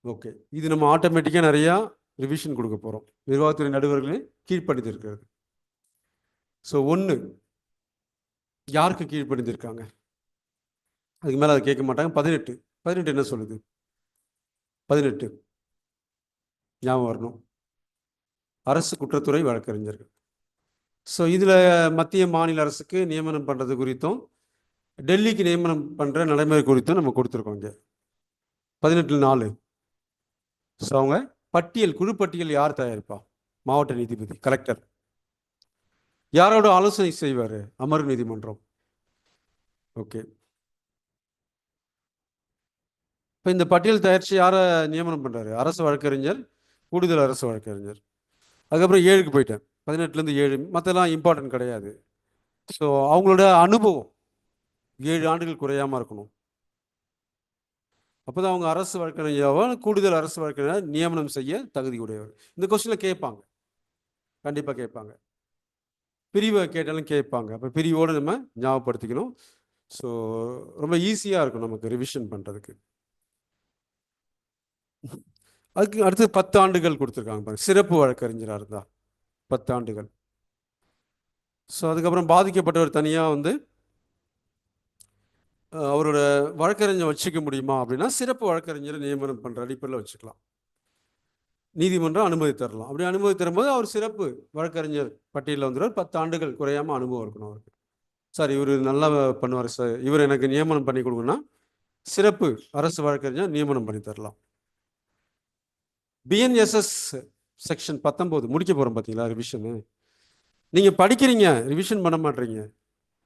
ஓகே, இது நம்ம ஆட்டோமேட்டிக்காக நிறையா ரிவிஷன் கொடுக்க போகிறோம். நிர்வாகத்துறை நடுவர்களே கீழ்ப்படிந்து இருக்கிறது. ஸோ 1 யாருக்கு கீழ்ப்படிந்திருக்காங்க? அதுக்கு மேலே அதை கேட்க மாட்டாங்க. 18 என்ன சொல்லுது? 18 ஞாபகம் வரணும். அரசு குற்றத்துறை வழக்கறிஞர்கள். ஸோ இதில் மத்திய மாநில அரசுக்கு நியமனம் பண்ணுறது குறித்தும் டெல்லிக்கு நியமனம் பண்ணுற நடைமுறை குறித்தும் நம்ம கொடுத்துருக்கோம். இங்கே 18(4) ஸோ அவங்க குழு பட்டியல் யார் தயாரிப்பா? மாவட்ட நீதிபதி, கலெக்டர். யாரோட ஆலோசனை செய்வார்? அமர்வு நீதிமன்றம். ஓகே, இப்போ இந்த பட்டியல் தயாரித்து யாரை நியமனம் பண்ணுறாரு? அரசு வழக்கறிஞர், கூடுதல் அரசு வழக்கறிஞர். அதுக்கப்புறம் 7க்கு போயிட்டேன். 18லேருந்து 7 மற்றெல்லாம் இம்பார்ட்டன்ட் கிடையாது. ஸோ அவங்களோட அனுபவம் 7 ஆண்டுகள் குறையாமல் இருக்கணும். அப்போ தான் அவங்க அரசு வழக்கறிஞராக கூடுதல் அரசு வழக்கறிஞர் நியமனம் செய்ய தகுதி உடையவர். இந்த கொஸ்டினில் கேட்பாங்க, கண்டிப்பாக கேட்பாங்க. பிரிவை கேட்டாலும் கேட்பாங்க. அப்போ பிரிவோடு நம்ம ஞாபகப்படுத்திக்கணும். ஸோ ரொம்ப ஈஸியாக இருக்கும் நமக்கு ரிவிஷன் பண்ணுறதுக்கு. அதுக்கு அடுத்து 10 ஆண்டுகள் கொடுத்துருக்காங்க பாருங்க. சிறப்பு வழக்கறிஞராக இருந்தால் 10 ஆண்டுகள். ஸோ அதுக்கப்புறம் பாதிக்கப்பட்டவர் தனியாக வந்து அவரோட வழக்கறிஞர் வச்சுக்க முடியுமா அப்படின்னா சிறப்பு வழக்கறிஞரை நியமனம் பண்ணுற அடிப்படையில் வச்சுக்கலாம். நீதிமன்றம் அனுமதி தரலாம். அப்படி அனுமதி தரும்போது அவர் சிறப்பு வழக்கறிஞர் பட்டியலில் வந்துடுவார். 10 ஆண்டுகள் குறையாமல் அனுபவம் இருக்கணும் அவருக்கு. சார் இவர் நல்லா பண்ணுவார் சார், இவர் எனக்கு நியமனம் பண்ணி கொடுங்கன்னா சிறப்பு அரசு வழக்கறிஞர் நியமனம் பண்ணி தரலாம். பிஎன்எஸ்எஸ் செக்ஷன் 19 முடிக்க போகிறோம் பார்த்தீங்களா, ரிவிஷனு. நீங்கள் படிக்கிறீங்க, ரிவிஷன் பண்ண மாட்டீங்க.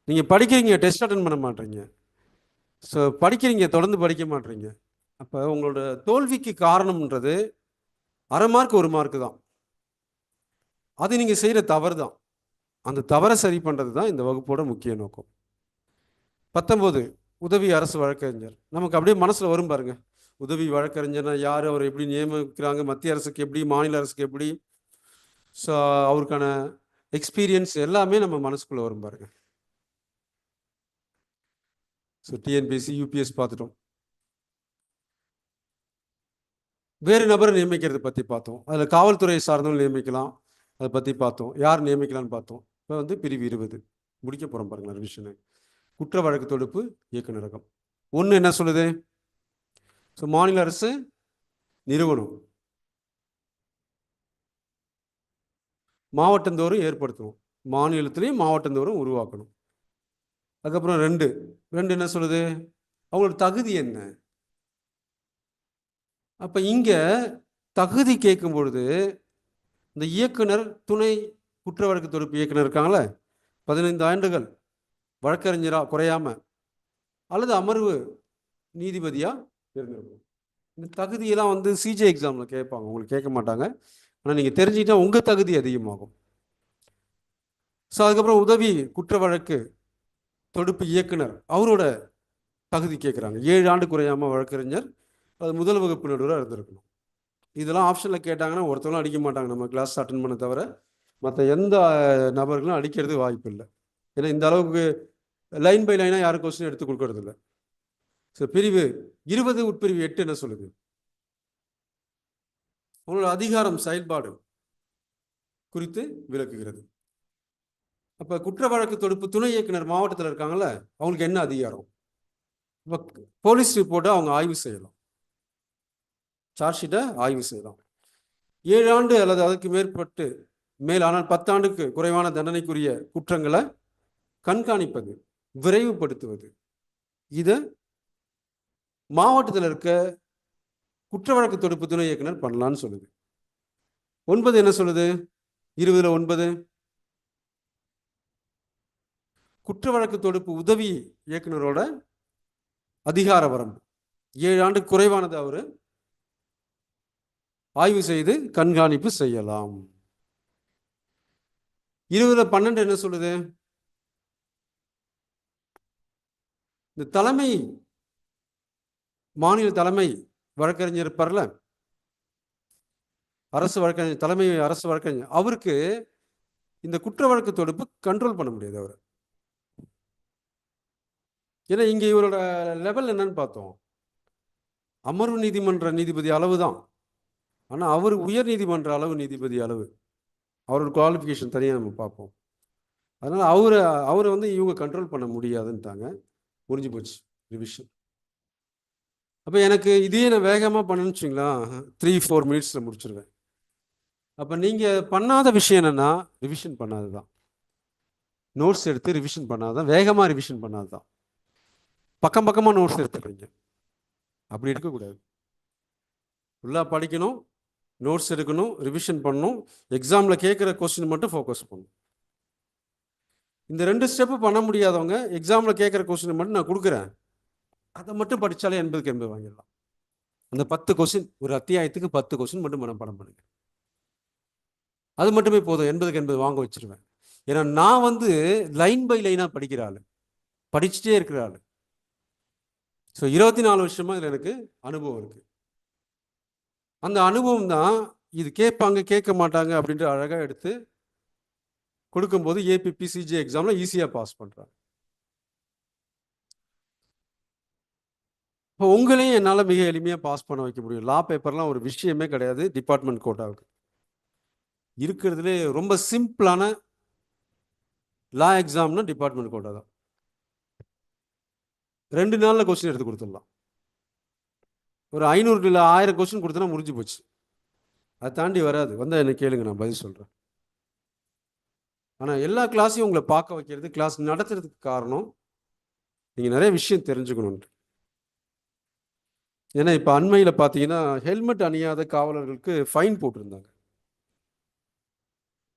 நீங்கள் படிக்கிறீங்க, டெஸ்ட் அட்டன் பண்ண மாட்டீங்க. ஸோ படிக்கிறீங்க, தொடர்ந்து படிக்க மாட்டீங்க. அப்போ உங்களோட தோல்விக்கு காரணம்ன்றது 1/2 மார்க் 1 மார்க்கு தான். அது நீங்கள் செய்கிற தவறு தான். அந்த தவறை சரி பண்ணுறது தான் இந்த வகுப்போட முக்கிய நோக்கம். 19 உதவி அரசு வழக்கறிஞர். நமக்கு அப்படியே மனசில் வரும் பாருங்க, உதவி வழக்கறிஞர்னா யார், அவர் எப்படி நியமிக்கிறாங்க, மத்திய அரசுக்கு எப்படி, மாநில அரசுக்கு எப்படி, ஸோ அவருக்கான எக்ஸ்பீரியன்ஸ் எல்லாமே நம்ம மனசுக்குள்ளே வரும் பாருங்க. ஸோ டிஎன்பிஎஸ்சி, யூபிஎஸ் பார்த்துட்டோம். வேறு நபரை நியமிக்கிறத பற்றி பார்த்தோம். அதில் காவல்துறை சார்ந்தும் நியமிக்கலாம், அதை பற்றி பார்த்தோம். யார் நியமிக்கலான்னு பார்த்தோம். இப்போ வந்து பிரிவு 20 முடிக்க போகிறோம் பாருங்களேன் ரிவிஷனு. குற்ற வழக்கு தொடுப்பு இயக்குநரகம். ஒன்று என்ன சொல்லுது? ஸோ மாநில அரசு நிறுவனம், மாவட்டந்தோறும் ஏற்படுத்தணும், மாநிலத்திலையும் மாவட்டந்தோறும் உருவாக்கணும். அதுக்கப்புறம் 2 என்ன சொல்லுது? அவங்களோட தகுதி என்ன? அப்போ இங்கே தகுதி கேட்கும் பொழுது இந்த இயக்குனர், துணை குற்ற வழக்கு தொடுப்பு இயக்குனர் இருக்காங்களே, 15 ஆண்டுகள் வழக்கறிஞராக குறையாமல் அல்லது அமர்வு நீதிபதியாக இருந்திருக்கும். இந்த தகுதியெல்லாம் வந்து சிஜே எக்ஸாமில் கேட்பாங்க, உங்களுக்கு கேட்க மாட்டாங்க. ஆனால் நீங்கள் தெரிஞ்சுக்கிட்டா உங்கள் தகுதி அதிகமாகும். ஸோ அதுக்கப்புறம் உதவி குற்ற வழக்கு தொடுப்பு இயக்குனர், அவரோட தகுதி கேட்குறாங்க. 7 ஆண்டு குறையாமல் வழக்கறிஞர், அது முதல் வகுப்பு நடுவராக இருந்திருக்கணும். இதெல்லாம் ஆப்ஷனில் கேட்டாங்கன்னா ஒருத்தவங்களும் அடிக்க மாட்டாங்க நம்ம கிளாஸ் அட்டன் பண்ண தவிர. மற்ற எந்த நபர்களும் அடிக்கிறது வாய்ப்பு இல்லை. ஏன்னா இந்த அளவுக்கு லைன் பை லைனாக யாரும் கொஸ்டின் எடுத்து கொடுக்கறதில்ல. ஸோ பிரிவு 20 உட்பிரிவு 8 என்ன சொல்லுது? அவங்களோட அதிகாரம், செயல்பாடு குறித்து விளக்குகிறது. அப்போ குற்ற வழக்கு தொடுப்பு துணை இயக்குனர் மாவட்டத்தில் இருக்காங்கல்ல, அவங்களுக்கு என்ன அதிகாரம்? இப்போ போலீஸ் ரிப்போர்ட்டை அவங்க ஆய்வு செய்யலாம், சார்ஜ் ஷீட்டை ஆய்வு செய்யலாம். 7 ஆண்டு அல்லது அதுக்கு மேற்பட்டு ஆனால் 10 ஆண்டுக்கு குறைவான தண்டனைக்குரிய குற்றங்களை கண்காணிப்பது, விரைவுபடுத்துவது, இதை மாவட்டத்தில் இருக்க குற்ற வழக்கு தொடுப்பு துணை இயக்குனர் பண்ணலான்னு சொல்லுது. 9 என்ன சொல்லுது? 20ல் 9 குற்ற வழக்கு தொடுப்பு உதவி இயக்குனரோட அதிகார வரம்பு 7 ஆண்டு குறைவானது அவர் ஆய்வு செய்து கண்காணிப்பு செய்யலாம். 20ல் 12 என்ன சொல்லுது? இந்த தலைமை, மாநில தலைமை வழக்கறிஞர் இருப்பார்ல, அரசு வழக்கறிஞர், தலைமை அரசு வழக்கறிஞர், அவருக்கு இந்த குற்ற வழக்கு தொடுப்பு கண்ட்ரோல் பண்ண முடியாது அவர். ஏன்னா இங்கே இவரோட லெவல் என்னன்னு பார்த்தோம், அமர்வு நீதிமன்ற நீதிபதி அளவு தான். ஆனால் அவர் உயர் நீதிமன்ற அளவு நீதிபதி அளவு, அவரோட குவாலிஃபிகேஷன் தனியாக நம்ம பார்ப்போம். அதனால் அவரை வந்து இவங்க கண்ட்ரோல் பண்ண முடியாதுன்ட்டாங்க. முடிஞ்சு போச்சு ரிவிஷன். அப்போ எனக்கு இதே நான் வேகமாக பண்ணணும்னு வச்சுங்களா, 3-4 மினிட்ஸில் முடிச்சிருவேன். அப்போ நீங்கள் பண்ணாத விஷயம் என்னென்னா, ரிவிஷன் பண்ணாது தான். நோட்ஸ் எடுத்து ரிவிஷன் பண்ணாது தான், வேகமாக ரிவிஷன் பண்ணாது தான். பக்கம் பக்கமாக நோட்ஸ் எடுத்துக்கிறீங்க, அப்படி இருக்கக்கூடாது. ஃபுல்லாக படிக்கணும், நோட்ஸ் எடுக்கணும், ரிவிஷன் பண்ணணும், எக்ஸாமில் கேட்குற கொஸ்டின் மட்டும் ஃபோக்கஸ் பண்ணணும். இந்த 2 ஸ்டெப்பு பண்ண முடியாதவங்க, எக்ஸாமில் கேட்குற கொஸ்டின் மட்டும் நான் கொடுக்குறேன், அதை மட்டும் படித்தாலே 80க்கு 80 வாங்கிடலாம். அந்த 10 கொஸ்டின், ஒரு அத்தியாயத்துக்கு 10 கொஸ்டின் மட்டும் மனப்பாடம் பண்ணுங்க, அது மட்டுமே போதும், 80க்கு 80 வாங்க வச்சிருவேன். ஏன்னா நான் வந்து லைன் பை லைனாக படிக்கிற ஆள், படிச்சுட்டே இருக்கிற ஆள். ஸோ 24 வருஷமாக இதில் எனக்கு அனுபவம் இருக்குது. அந்த அனுபவம் தான் இது கேட்பாங்க கேட்க மாட்டாங்க அப்படின்ட்டு அழகாக எடுத்து கொடுக்கும்போது ஏபிபி சிஜே எக்ஸாமில் ஈஸியாக பாஸ் பண்ணுறாங்க. இப்போ உங்களையும் என்னால் மிக எளிமையாக பாஸ் பண்ண வைக்க முடியும். லா பேப்பர்லாம் ஒரு விஷயமே கிடையாது டிபார்ட்மெண்ட் கோட்டாவுக்கு. இருக்கிறதுலே ரொம்ப சிம்பிளான லா எக்ஸாம்னா டிபார்ட்மெண்ட் கோட்டா தான். 2 நாளில் கொஸ்டின் எடுத்து கொடுத்துடலாம். ஒரு 500 இல்லை 1000 கொஸ்டின் கொடுத்தனா முடிஞ்சு போச்சு. அதை தாண்டி வராது. வந்தால் என்ன கேளுங்க, நான் பதில் சொல்கிறேன். ஆனால் எல்லா கிளாஸையும் உங்களை பார்க்க வைக்கிறது, கிளாஸ் நடத்துறதுக்கு காரணம் நீங்கள் நிறைய விஷயம் தெரிஞ்சுக்கணுன்ட்டு. ஏன்னா இப்போ அண்மையில் பார்த்தீங்கன்னா ஹெல்மெட் அணியாத காவலர்களுக்கு ஃபைன் போட்டிருந்தாங்க.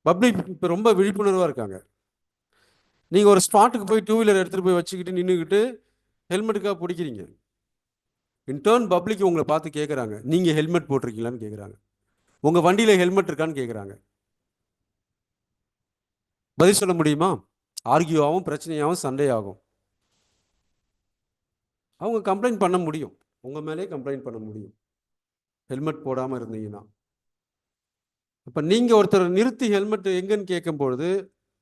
பப்ளிக் இப்போ ரொம்ப விழிப்புணர்வாக இருக்காங்க. நீங்கள் ஒரு ஸ்பாட்டுக்கு போய் 2 வீலர் எடுத்துகிட்டு போய் வச்சுக்கிட்டு நின்றுக்கிட்டு ஹெல்மெட்டுக்காக பிடிக்கிறீங்க. இன்டர்ன் பப்ளிக் உங்களை பார்த்து கேட்குறாங்க, நீங்கள் ஹெல்மெட் போட்டிருக்கீங்களான்னு கேட்குறாங்க, உங்கள் வண்டியில் ஹெல்மெட் இருக்கான்னு கேட்குறாங்க. பதில் சொல்ல முடியுமா? ஆர்கியூ ஆகும், பிரச்சனையாகும், சண்டையாகும். அவங்க கம்ப்ளைண்ட் பண்ண முடியும், உங்கள் மேலே கம்ப்ளைண்ட் பண்ண முடியும் ஹெல்மெட் போடாமல் இருந்தீங்கன்னா. இப்போ நீங்கள் ஒருத்தர் நிறுத்தி ஹெல்மெட் எங்கன்னு கேட்கும்பொழுது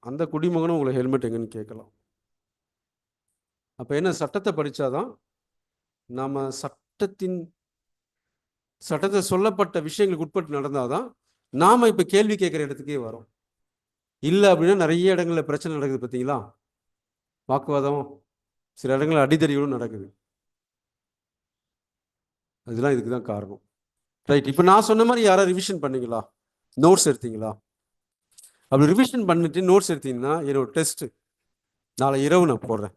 அந்த குடிமகனும் உங்களை ஹெல்மெட் எங்கன்னு கேட்கலாம். அப்போ என்ன, சட்டத்தை படித்தாதான் நாம் சட்டத்தை சொல்லப்பட்ட விஷயங்களுக்கு உட்பட்டு நடந்தாதான் நாம் இப்போ கேள்வி கேட்குற இடத்துக்கே வரோம். இல்லை அப்படின்னா நிறைய இடங்களில் பிரச்சனை நடக்குது. பார்த்தீங்களா, வாக்குவாதம், சில இடங்களில் அடிதடிகளும் நடக்குது. அதெல்லாம் இதுக்கு தான் காரணம். ரைட். இப்போ நான் சொன்ன மாதிரி யாராவது ரிவிஷன் பண்ணீங்களா, நோட்ஸ் எடுத்தீங்களா? அப்படி ரிவிஷன் பண்ணிட்டு நோட்ஸ் எடுத்தீங்கன்னா என்னோட டெஸ்ட்டு நாளை இரவு நான் போடுறேன்.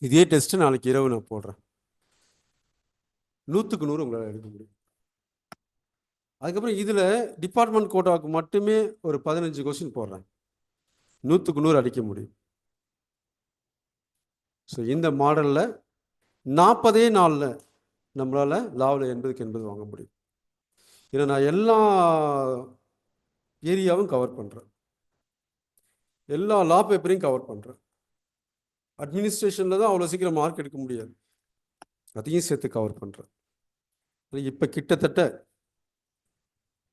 இதே டெஸ்ட்டு நாளைக்கு இரவு நான் போடுறேன். 100க்கு 100 உங்களால் எடுக்க முடியும். அதுக்கப்புறம் இதில் டிபார்ட்மெண்ட் கோட்டாவுக்கு மட்டுமே ஒரு 15 கொஸ்டின் போடுறேன். 100க்கு 100 அடிக்க முடியும். ஸோ இந்த மாடலில் 40 நாளில் நம்மளால் லாவில் 80க்கு 80 வாங்க முடியும். ஏன்னா நான் எல்லா ஏரியாவும் கவர் பண்ணுறேன், எல்லா லா பேப்பரையும் கவர் பண்ணுறேன். அட்மினிஸ்ட்ரேஷனில் தான் அவ்வளோ சீக்கிரம் மார்க் எடுக்க முடியாது, அதையும் சேர்த்து கவர் பண்ணுறேன். இப்போ கிட்டத்தட்ட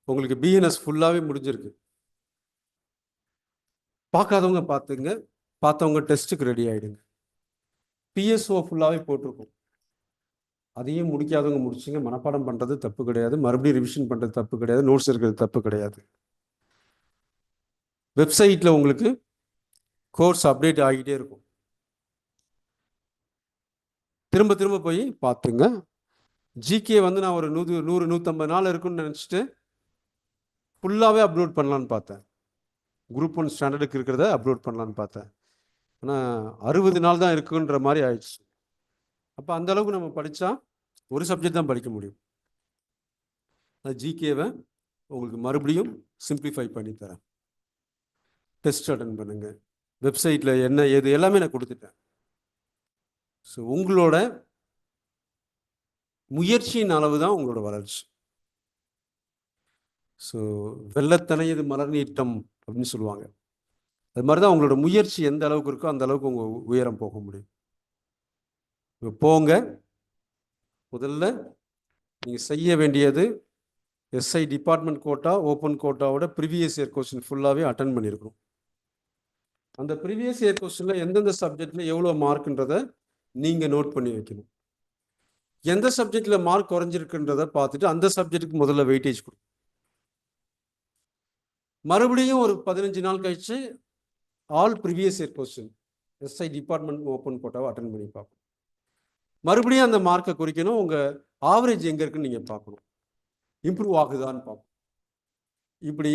உங்களுக்கு பிஎன்எஸ் ஃபுல்லாகவே முடிஞ்சிருக்கு. பார்க்காதவங்க பார்த்துங்க, பார்த்தவங்க டெஸ்ட்டுக்கு ரெடி ஆகிடுங்க. பிஎஸ்ஓ ஃபுல்லாகவே போட்டிருக்கும், அதையும் முடிக்காதவங்க முடிச்சுங்க. மனப்பாடம் பண்ணுறது தப்பு கிடையாது, மறுபடியும் ரிவிஷன் பண்ணுறது தப்பு கிடையாது, நோட்ஸ் இருக்கிறது தப்பு கிடையாது. வெப்சைட்டில் உங்களுக்கு கோர்ஸ் அப்டேட் ஆகிட்டே இருக்கும், திரும்ப திரும்ப போய் பார்த்துங்க. ஜிகே நான் ஒரு 100-150 நாள் இருக்குன்னு நினச்சிட்டு ஃபுல்லாகவே அப்லோட் பண்ணலான்னு பார்த்தேன். குரூப் 1 ஸ்டாண்டர்டுக்கு இருக்கிறத அப்லோட் பண்ணலான்னு பார்த்தேன். ஆனால் 60 நாள் தான் இருக்குன்ற மாதிரி ஆயிடுச்சு. அப்போ அந்த அளவுக்கு நம்ம படித்தா ஒரு சப்ஜெக்ட் தான் படிக்க முடியும். அது ஜிகேவை உங்களுக்கு மறுபடியும் சிம்பிளிஃபை பண்ணி தரேன். டெஸ்ட் அட்டன் பண்ணுங்க, வெப்சைட்டில் என்ன ஏது எல்லாமே நான் கொடுத்துட்டேன். ஸோ உங்களோட முயற்சியின் அளவு தான் உங்களோட வளர்ச்சி. ஸோ வெள்ளத்தனையது மலர் நீட்டம் அப்படின்னு சொல்லுவாங்க. அது மாதிரி தான் உங்களோட முயற்சி எந்த அளவுக்கு இருக்கோ அந்த அளவுக்கு உங்கள் உயரம் போக முடியும். போங்க. முதல்ல நீங்கள் செய்ய வேண்டியது எஸ்ஐ டிபார்ட்மெண்ட் கோட்டா, ஓப்பன் கோட்டாவோட ப்ரீவியஸ் இயர் கொஸ்டின் ஃபுல்லாகவே அட்டன் பண்ணியிருக்கணும். அந்த ப்ரீவியஸ் இயர் கொஸ்டினில் எந்தெந்த சப்ஜெக்டில் எவ்வளோ மார்க்குன்றதை நீங்கள் நோட் பண்ணி வைக்கணும். எந்த சப்ஜெக்டில் மார்க் குறைஞ்சிருக்குன்றதை பார்த்துட்டு அந்த சப்ஜெக்ட்டுக்கு முதல்ல வெயிட்டேஜ் கொடுக்கும். மறுபடியும் ஒரு 15 நாள் கழிச்சு all previous year question SI department open கோட்டாவை அட்டன் பண்ணி பார்க்கணும். மறுபடியும் அந்த மார்க்கை குறிக்கணும். உங்கள் ஆவரேஜ் எங்கே இருக்குன்னு நீங்கள் பார்க்கணும், இம்ப்ரூவ் ஆகுதான்னு பார்க்கணும். இப்படி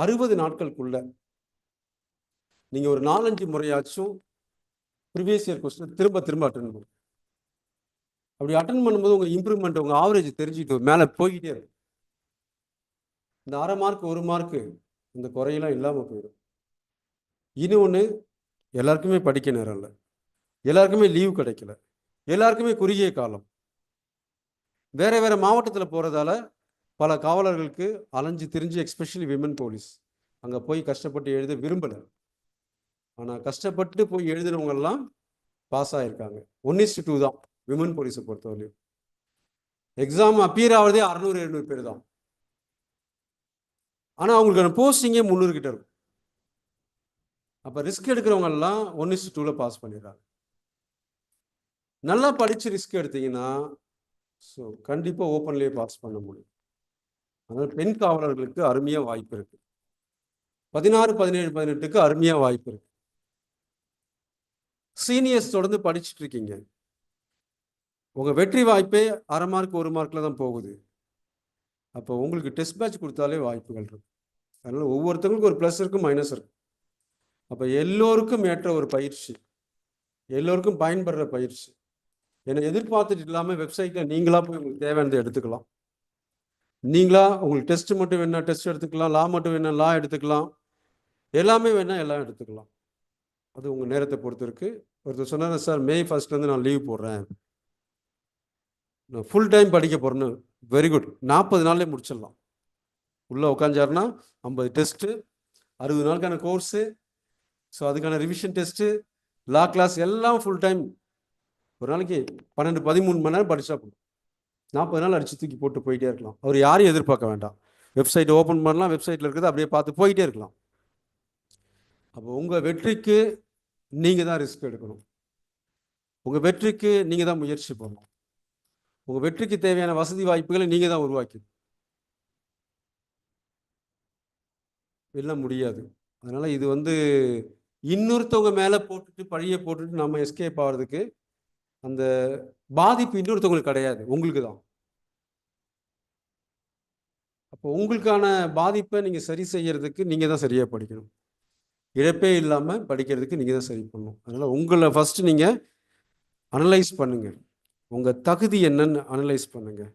60 நாட்களுக்குள்ள நீங்கள் ஒரு 4-5 முறையாச்சும் ப்ரீவியஸ் இயர் கொஸ்டின் திரும்ப திரும்ப அட்டன் பண்ணணும். அப்படி அட்டன் பண்ணும்போது உங்கள் இம்ப்ரூவ்மெண்ட், உங்கள் ஆவரேஜ் தெரிஞ்சுக்கிட்டு மேலே போய்கிட்டே இருக்கும். இந்த 1/2 மார்க் 1 மார்க்கு இந்த குறையெல்லாம் இல்லாமல் போயிடும். இன்னொன்று, எல்லாருக்குமே படிக்க நேரம் இல்லை, எல்லாருக்குமே லீவ் கிடைக்கல, எல்லாருக்குமே குறுகிய காலம், வேற வேற மாவட்டத்தில் போகிறதால பல காவலர்களுக்கு அலைஞ்சு திரிஞ்சு, எஸ்பெஷலி விமன் போலீஸ் அங்கே போய் கஷ்டப்பட்டு எழுத விரும்பலை. ஆனால் கஷ்டப்பட்டு போய் எழுதினவங்கெல்லாம் பாஸ் ஆகியிருக்காங்க. 1:2 தான் விமன் போலீஸை பொறுத்தவரையும். எக்ஸாம் அப்பியர் ஆகிறதே 600-700 பேர் தான். ஆனால் அவங்களுக்கான போஸ்டிங்கே 300 கிட்ட இருக்கும். அப்போ ரிஸ்க் எடுக்கிறவங்கெல்லாம் 1:2 பாஸ் பண்ணிடுறாங்க. நல்லா படித்து ரிஸ்க் எடுத்தீங்கன்னா ஸோ கண்டிப்பாக ஓப்பன்லேயே பாஸ் பண்ண முடியும். அதனால் பெண் காவலர்களுக்கு அருமையாக வாய்ப்பு இருக்குது. 16, 17, 18க்கு அருமையாக வாய்ப்பு இருக்கு. சீனியர்ஸ் தொடர்ந்து படிச்சுட்டு இருக்கீங்க, உங்கள் வெற்றி வாய்ப்பே 1/2 மார்க் 1 மார்க்கில் தான் போகுது. அப்போ உங்களுக்கு டெஸ்ட் பேட்ச் கொடுத்தாலே வாய்ப்புகள் இருக்கு. அதனால் ஒவ்வொருத்தவங்களுக்கும் ஒரு ப்ளஸ் இருக்கும், மைனஸ் இருக்கும். அப்போ எல்லோருக்கும் ஏற்ற ஒரு பயிற்சி, எல்லோருக்கும் பயன்படுற பயிற்சி, என்னை எதிர்பார்த்துட்டு இல்லாமல் வெப்சைட்டில் நீங்களாக போய் உங்களுக்கு தேவையானதை எடுத்துக்கலாம். நீங்களா உங்களுக்கு டெஸ்ட் மட்டும் வேணா டெஸ்ட் எடுத்துக்கலாம், லா மட்டும் வேணா லா எடுத்துக்கலாம், எல்லாமே வேணா எல்லாம் எடுத்துக்கலாம். அது உங்கள் நேரத்தை பொறுத்து இருக்குது. ஒருத்தர் சொன்னார், சார் மே 1 நான் லீவ் போடுறேன், நான் ஃபுல் டைம் படிக்க போகிறேன்னு. வெரி குட், 40 நாள்லேயே முடிச்சிடலாம். உள்ளே உட்காந்தாருன்னா 50 டெஸ்ட்டு, 60 நாளுக்கான கோர்ஸு, ஸோ அதுக்கான ரிவிஷன் டெஸ்ட்டு, லா கிளாஸ் எல்லாம் ஃபுல் டைம். ஒரு நாளைக்கு 12-13 மணி நேரம் படித்தா போதும். 40 நாள் அடித்து தூக்கி போட்டு போயிட்டே இருக்கலாம். அவர் யாரையும் எதிர்பார்க்க வேண்டாம். வெப்சைட் ஓப்பன் பண்ணலாம், வெப்சைட்டில் இருக்கிறத அப்படியே பார்த்து போயிட்டே இருக்கலாம். அப்போ உங்கள் வெற்றிக்கு நீங்கள் தான் ரிஸ்க் எடுக்கணும். உங்கள் வெற்றிக்கு நீங்கள் தான் முயற்சி பண்ணணும். உங்கள் வெற்றிக்கு தேவையான வசதி வாய்ப்புகளை நீங்கள் தான் உருவாக்கணும். இல்லை முடியாது. அதனால் இது இன்னொருத்தவங்க மேலே போட்டுட்டு பழியை போட்டுட்டு நம்ம எஸ்கேப் ஆகிறதுக்கு அந்த பாதிப்பு இன்னொருத்தவங்களுக்கு கிடையாது, உங்களுக்கு தான். அப்போ உங்களுக்கான பாதிப்பை நீங்கள் சரி செய்யறதுக்கு நீங்கள் தான் சரியாக படிக்கணும். இழப்பே இல்லாமல் படிக்கிறதுக்கு நீங்கள் தான் சரி பண்ணணும். அதனால் உங்களை ஃபஸ்ட்டு நீங்கள் அனலைஸ் பண்ணுங்கள். உங்கள் தகுதி என்னன்னு அனலைஸ் பண்ணுங்கள்.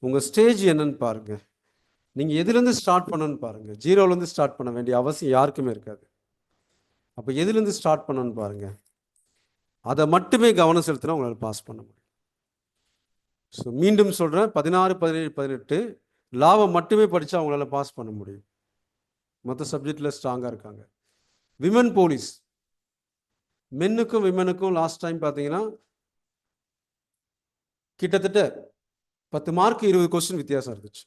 உங்கள் ஸ்டேஜ் என்னன்னு பாருங்கள். நீங்கள் எதுலேருந்து ஸ்டார்ட் பண்ணணும்னு பாருங்கள். 0லேருந்து ஸ்டார்ட் பண்ண வேண்டிய அவசியம் யாருக்குமே இருக்காது. அப்போ எதுலேருந்து ஸ்டார்ட் பண்ணணும்னு பாருங்கள். அதை மட்டுமே கவனம் செலுத்தினா உங்களால் பாஸ் பண்ண முடியும். ஸோ மீண்டும் சொல்கிறேன், 16, 17, 18 லாவை மட்டுமே படித்தா அவங்களால பாஸ் பண்ண முடியும். மற்ற சப்ஜெக்டில் ஸ்ட்ராங்காக இருக்காங்க. விமன் போலீஸ், மென்னுக்கும் விமனுக்கும் லாஸ்ட் டைம் பார்த்தீங்கன்னா கிட்டத்தட்ட 10 மார்க் 20 கொஸ்டின் வித்தியாசம் இருந்துச்சு.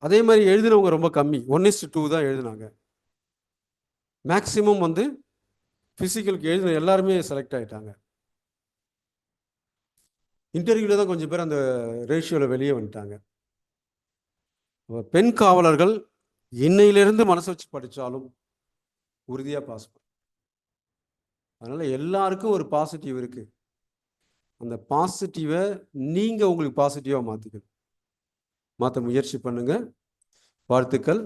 அதே மாதிரி எழுதினவங்க ரொம்ப கம்மி, 1:2 தான் எழுதினாங்க. மேக்சிமம் ஃபிசிக்கலுக்கு எழுதின எல்லாருமே செலக்ட் ஆகிட்டாங்க. இன்டர்வியூவில் தான் கொஞ்சம் பேர் அந்த ரேஷியோவில் வெளியே வந்துட்டாங்க. பெண் காவலர்கள் இன்னையிலிருந்து மனசு வச்சு படித்தாலும் உறுதியாக பாஸ் பண்ண. அதனால் எல்லாருக்கும் ஒரு பாசிட்டிவ் இருக்குது. அந்த பாசிட்டிவை நீங்கள் உங்களுக்கு பாசிட்டிவாக மாற்றிக்கணும். மாற்ற முயற்சி பண்ணுங்கள். வாழ்த்துக்கள்.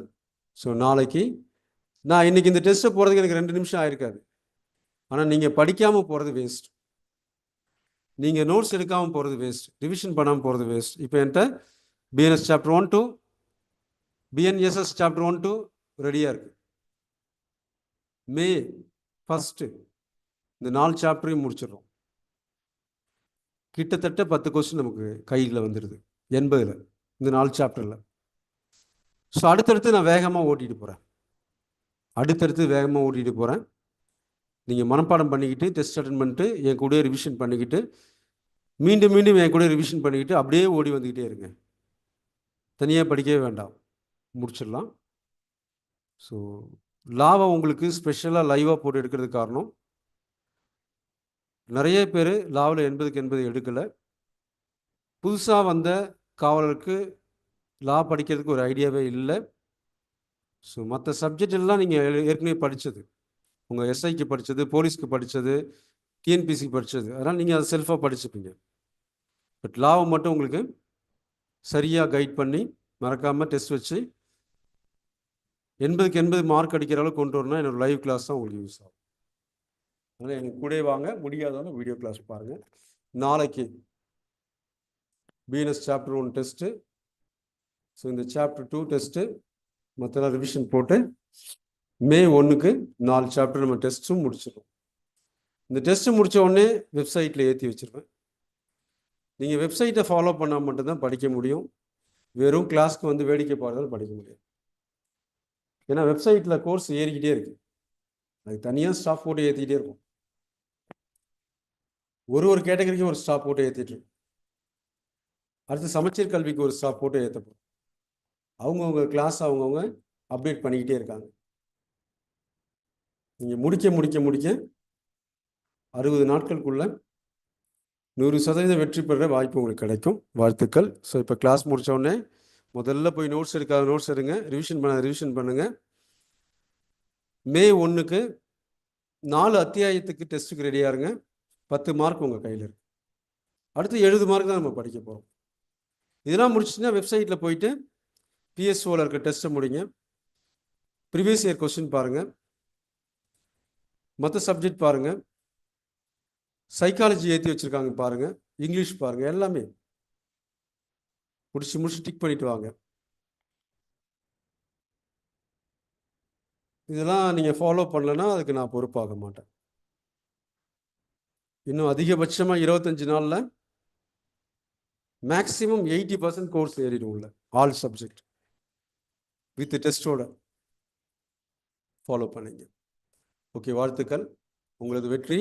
ஸோ நாளைக்கு நான் இன்றைக்கி இந்த டெஸ்ட்டை போகிறதுக்கு எனக்கு 2 நிமிஷம் ஆயிருக்காது. ஆனால் நீங்கள் படிக்காமல் போகிறது வேஸ்ட், நீங்கள் நோட்ஸ் எடுக்காமல் போகிறது வேஸ்ட், ரிவிஷன் பண்ணாமல் போகிறது வேஸ்ட். இப்போ என்கிட்ட BNS chapter 1 to BNSS chapter 1 to ரெடியாக இருக்குது. மே 1 இந்த 4 சாப்டரையும் முடிச்சிடுறோம். கிட்டத்தட்ட 10 கொஸ்டின் நமக்கு கையில் வந்துடுது 80 இந்த 4 சாப்டரில். ஸோ அடுத்தடுத்து நான் வேகமாக ஓட்டிகிட்டு போகிறேன். நீங்கள் மனப்பாடம் பண்ணிக்கிட்டு டெஸ்ட் அட்டன் பண்ணிட்டு என் கூட ரிவிஷன் பண்ணிக்கிட்டு மீண்டும் மீண்டும் என் கூட ரிவிஷன் பண்ணிக்கிட்டு அப்படியே ஓடி வந்துக்கிட்டே இருங்க. தனியாக படிக்கவே வேண்டாம், முடிச்சிடலாம். ஸோ லாவை உங்களுக்கு ஸ்பெஷலாக லைவாக போட்டு எடுக்கிறதுக்கு காரணம், நிறைய பேர் லாவில் 80க்கு 80 எடுக்கலை. புதுசாக வந்த காவலருக்கு லா படிக்கிறதுக்கு ஒரு ஐடியாவே இல்லை. ஸோ மற்ற சப்ஜெக்ட் எல்லாம் நீங்கள் ஏற்கனவே படித்தது, உங்கள் எஸ்ஐக்கு படித்தது, போலீஸ்க்கு படித்தது, டிஎன்பிசிக்கு படித்தது, அதனால் நீங்கள் அதை செல்ஃபாக படிச்சுப்பீங்க. பட் லாவை மட்டும் உங்களுக்கு சரியாக கைட் பண்ணி மறக்காமல் டெஸ்ட் வச்சு 80க்கு 80 மார்க் அடிக்கிற அளவுக்கு கொண்டு வரணும்னா என்னோடய லைவ் கிளாஸ் தான் உங்களுக்கு யூஸ் ஆகும். அதனால் எனக்கு கூட வாங்க, முடியாதவங்க வீடியோ கிளாஸ் பாருங்கள். நாளைக்கு பிஎன்எஸ் சாப்டர் 1 டெஸ்ட்டு, ஸோ இந்த சாப்டர் 2 டெஸ்ட்டு மற்றெல்லாம் ரிவிஷன் போட்டு மே 1க்கு 4 சாப்டர் நம்ம டெஸ்ட்டும் முடிச்சிடும். இந்த டெஸ்ட்டு முடித்த உடனே வெப்சைட்டில் ஏற்றி வச்சுருவேன். நீங்கள் வெப்சைட்டை ஃபாலோ பண்ணால் மட்டும்தான் படிக்க முடியும். வெறும் கிளாஸ்க்கு வேடிக்கை பார்த்தாலும் படிக்க முடியாது. ஏன்னா வெப்சைட்டில் கோர்ஸ் ஏறிக்கிட்டே இருக்குது. அது தனியாக ஸ்டாஃப் போட்டு ஏற்றிக்கிட்டே இருக்கும். ஒரு கேட்டகரிக்கும் ஒரு ஸ்டாஃப் போட்டு ஏற்றிட்டு இருக்கும். அடுத்து சமச்சீர் கல்விக்கு ஒரு ஸ்டாஃப் போட்டு ஏற்றப்படும். அவங்கவுங்க கிளாஸ் அவங்கவுங்க அப்டேட் பண்ணிக்கிட்டே இருக்காங்க. நீங்கள் முடிக்க 60 நாட்களுக்குள்ள 100% வெற்றி பெற வாய்ப்பு உங்களுக்கு கிடைக்கும். வாழ்த்துக்கள். ஸோ இப்போ கிளாஸ் முடித்தோடனே முதல்ல போய் நோட்ஸ் எடுக்காத நோட்ஸ் எடுங்க, ரிவிஷன் பண்ணுங்கள். மே 1க்கு 4 அத்தியாயத்துக்கு டெஸ்ட்டுக்கு ரெடியாக இருங்க. 10 மார்க் உங்கள் கையில் இருக்குது. அடுத்து 70 மார்க் தான் நம்ம படிக்க போகிறோம். இதெல்லாம் முடிச்சுன்னா வெப்சைட்டில் போயிட்டு பிஎஸ்ஓவில் இருக்க டெஸ்ட்டை முடிங்க. ப்ரீவியஸ் இயர் கொஸ்டின் பாருங்கள், மற்ற சப்ஜெக்ட் பாருங்கள், சைக்காலஜி ஏற்றி வச்சுருக்காங்க பாருங்கள், இங்கிலீஷ் பாருங்கள், எல்லாமே முடிச்சு டிக் பண்ணிட்டு வாங்க. இதெல்லாம் நீங்கள் ஃபாலோ பண்ணலைன்னா அதுக்கு நான் பொறுப்பாக மாட்டேன். இன்னும் அதிகபட்சமாக 25 நாளில் மேக்ஸிமம் 80% கோர்ஸ் ஏறிடும்ல, ஆல் சப்ஜெக்ட் வித் டெஸ்டோட ஃபாலோ பண்ணிங்க. ஓகே, வாழ்த்துக்கள். உங்களது வெற்றி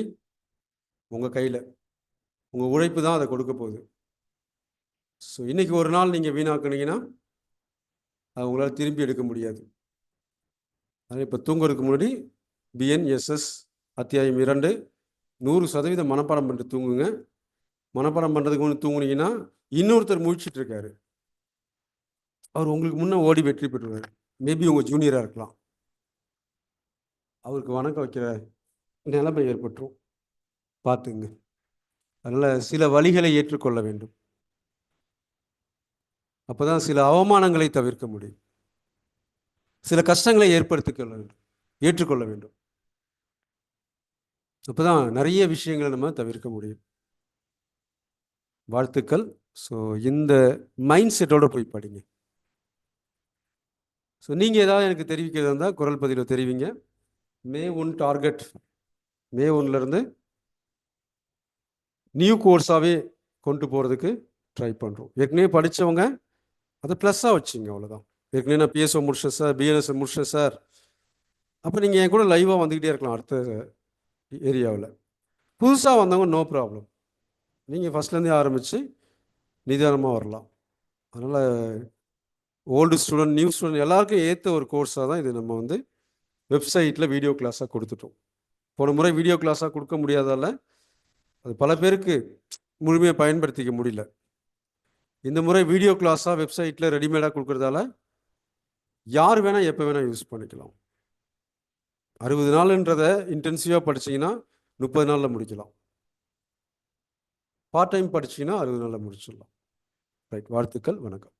உங்கள் கையில், உங்கள் உழைப்பு தான் அதை கொடுக்க போகுது. ஸோ இன்றைக்கி ஒரு நாள் நீங்கள் வீணாக்குனீங்கன்னா அது உங்களால் திரும்பி எடுக்க முடியாது. அதனால் இப்போ தூங்குறதுக்கு முன்னாடி BNSS அத்தியாயம் 2 100% மனப்பாடம் பண்ணிட்டு தூங்குங்க. மனப்பாடம் பண்ணுறதுக்கு முன்னாடி தூங்குனீங்கன்னா இன்னொருத்தர் முழிச்சிட்டு இருக்காரு, அவர் உங்களுக்கு முன்னே ஓடி வெற்றி பெற்றுவார். மேபி உங்கள் ஜூனியராக இருக்கலாம், அவருக்கு வணக்கம் வைக்கிற நிலைமை ஏற்பட்டுரும், பார்த்துங்க. அதனால் சில வழிகளை ஏற்றுக்கொள்ள வேண்டும். அப்போ தான் சில அவமானங்களை தவிர்க்க முடியும், சில கஷ்டங்களை ஏற்றுக்கொள்ள வேண்டும். அப்போ தான் நிறைய விஷயங்களை நம்ம தவிர்க்க முடியும். வாழ்த்துக்கள். ஸோ இந்த மைண்ட் செட்டோடு போய் படிங்க. ஸோ நீங்கள் ஏதாவது எனக்கு தெரிவிக்கிறதா இருந்தால் குரல் பதிவில் தெரிவிங்க. மே 1 டார்கெட், மே 1லேருந்து நியூ கோர்ஸாகவே கொண்டு போகிறதுக்கு ட்ரை பண்ணுறோம். ஏற்கனவே படித்தவங்க அதை ப்ளஸ்ஸாக வச்சுங்க, அவ்வளோதான். ஏற்கனவே நான் PSO முடிச்சேன் சார், BNS முடிச்சேன் சார், அப்போ நீங்கள் என் கூட லைவாக வந்துக்கிட்டே இருக்கலாம் அடுத்த ஏரியாவில். புதுசாக வந்தவங்க நோ ப்ராப்ளம், நீங்கள் ஃபஸ்ட்லேருந்தே ஆரம்பித்து நிதானமாக வரலாம். அதனால் ஓல்டு ஸ்டூடெண்ட், நியூ ஸ்டூடெண்ட் எல்லாருக்கும் ஏற்ற ஒரு கோர்ஸாக தான் இது நம்ம வந்து வெப்சைட்டில் வீடியோ கிளாஸாக கொடுத்துட்டோம். போன முறை வீடியோ கிளாஸாக கொடுக்க முடியாதால அது பல பேருக்கு முழுமையாக பயன்படுத்திக்க முடியல. இந்த முறை வீடியோ கிளாஸாக வெப்சைட்டில் ரெடிமேடாக கொடுக்குறதால யார் வேணால் எப்போ வேணால் யூஸ் பண்ணிக்கலாம். 60 நாளுன்றதை இன்டென்சிவாக படிச்சிங்கன்னா 30 நாளில் முடிக்கலாம். பார்ட் டைம் படிச்சிங்கன்னா 60 நாளில் முடிச்சிடலாம். ரைட், வாழ்த்துக்கள், வணக்கம்.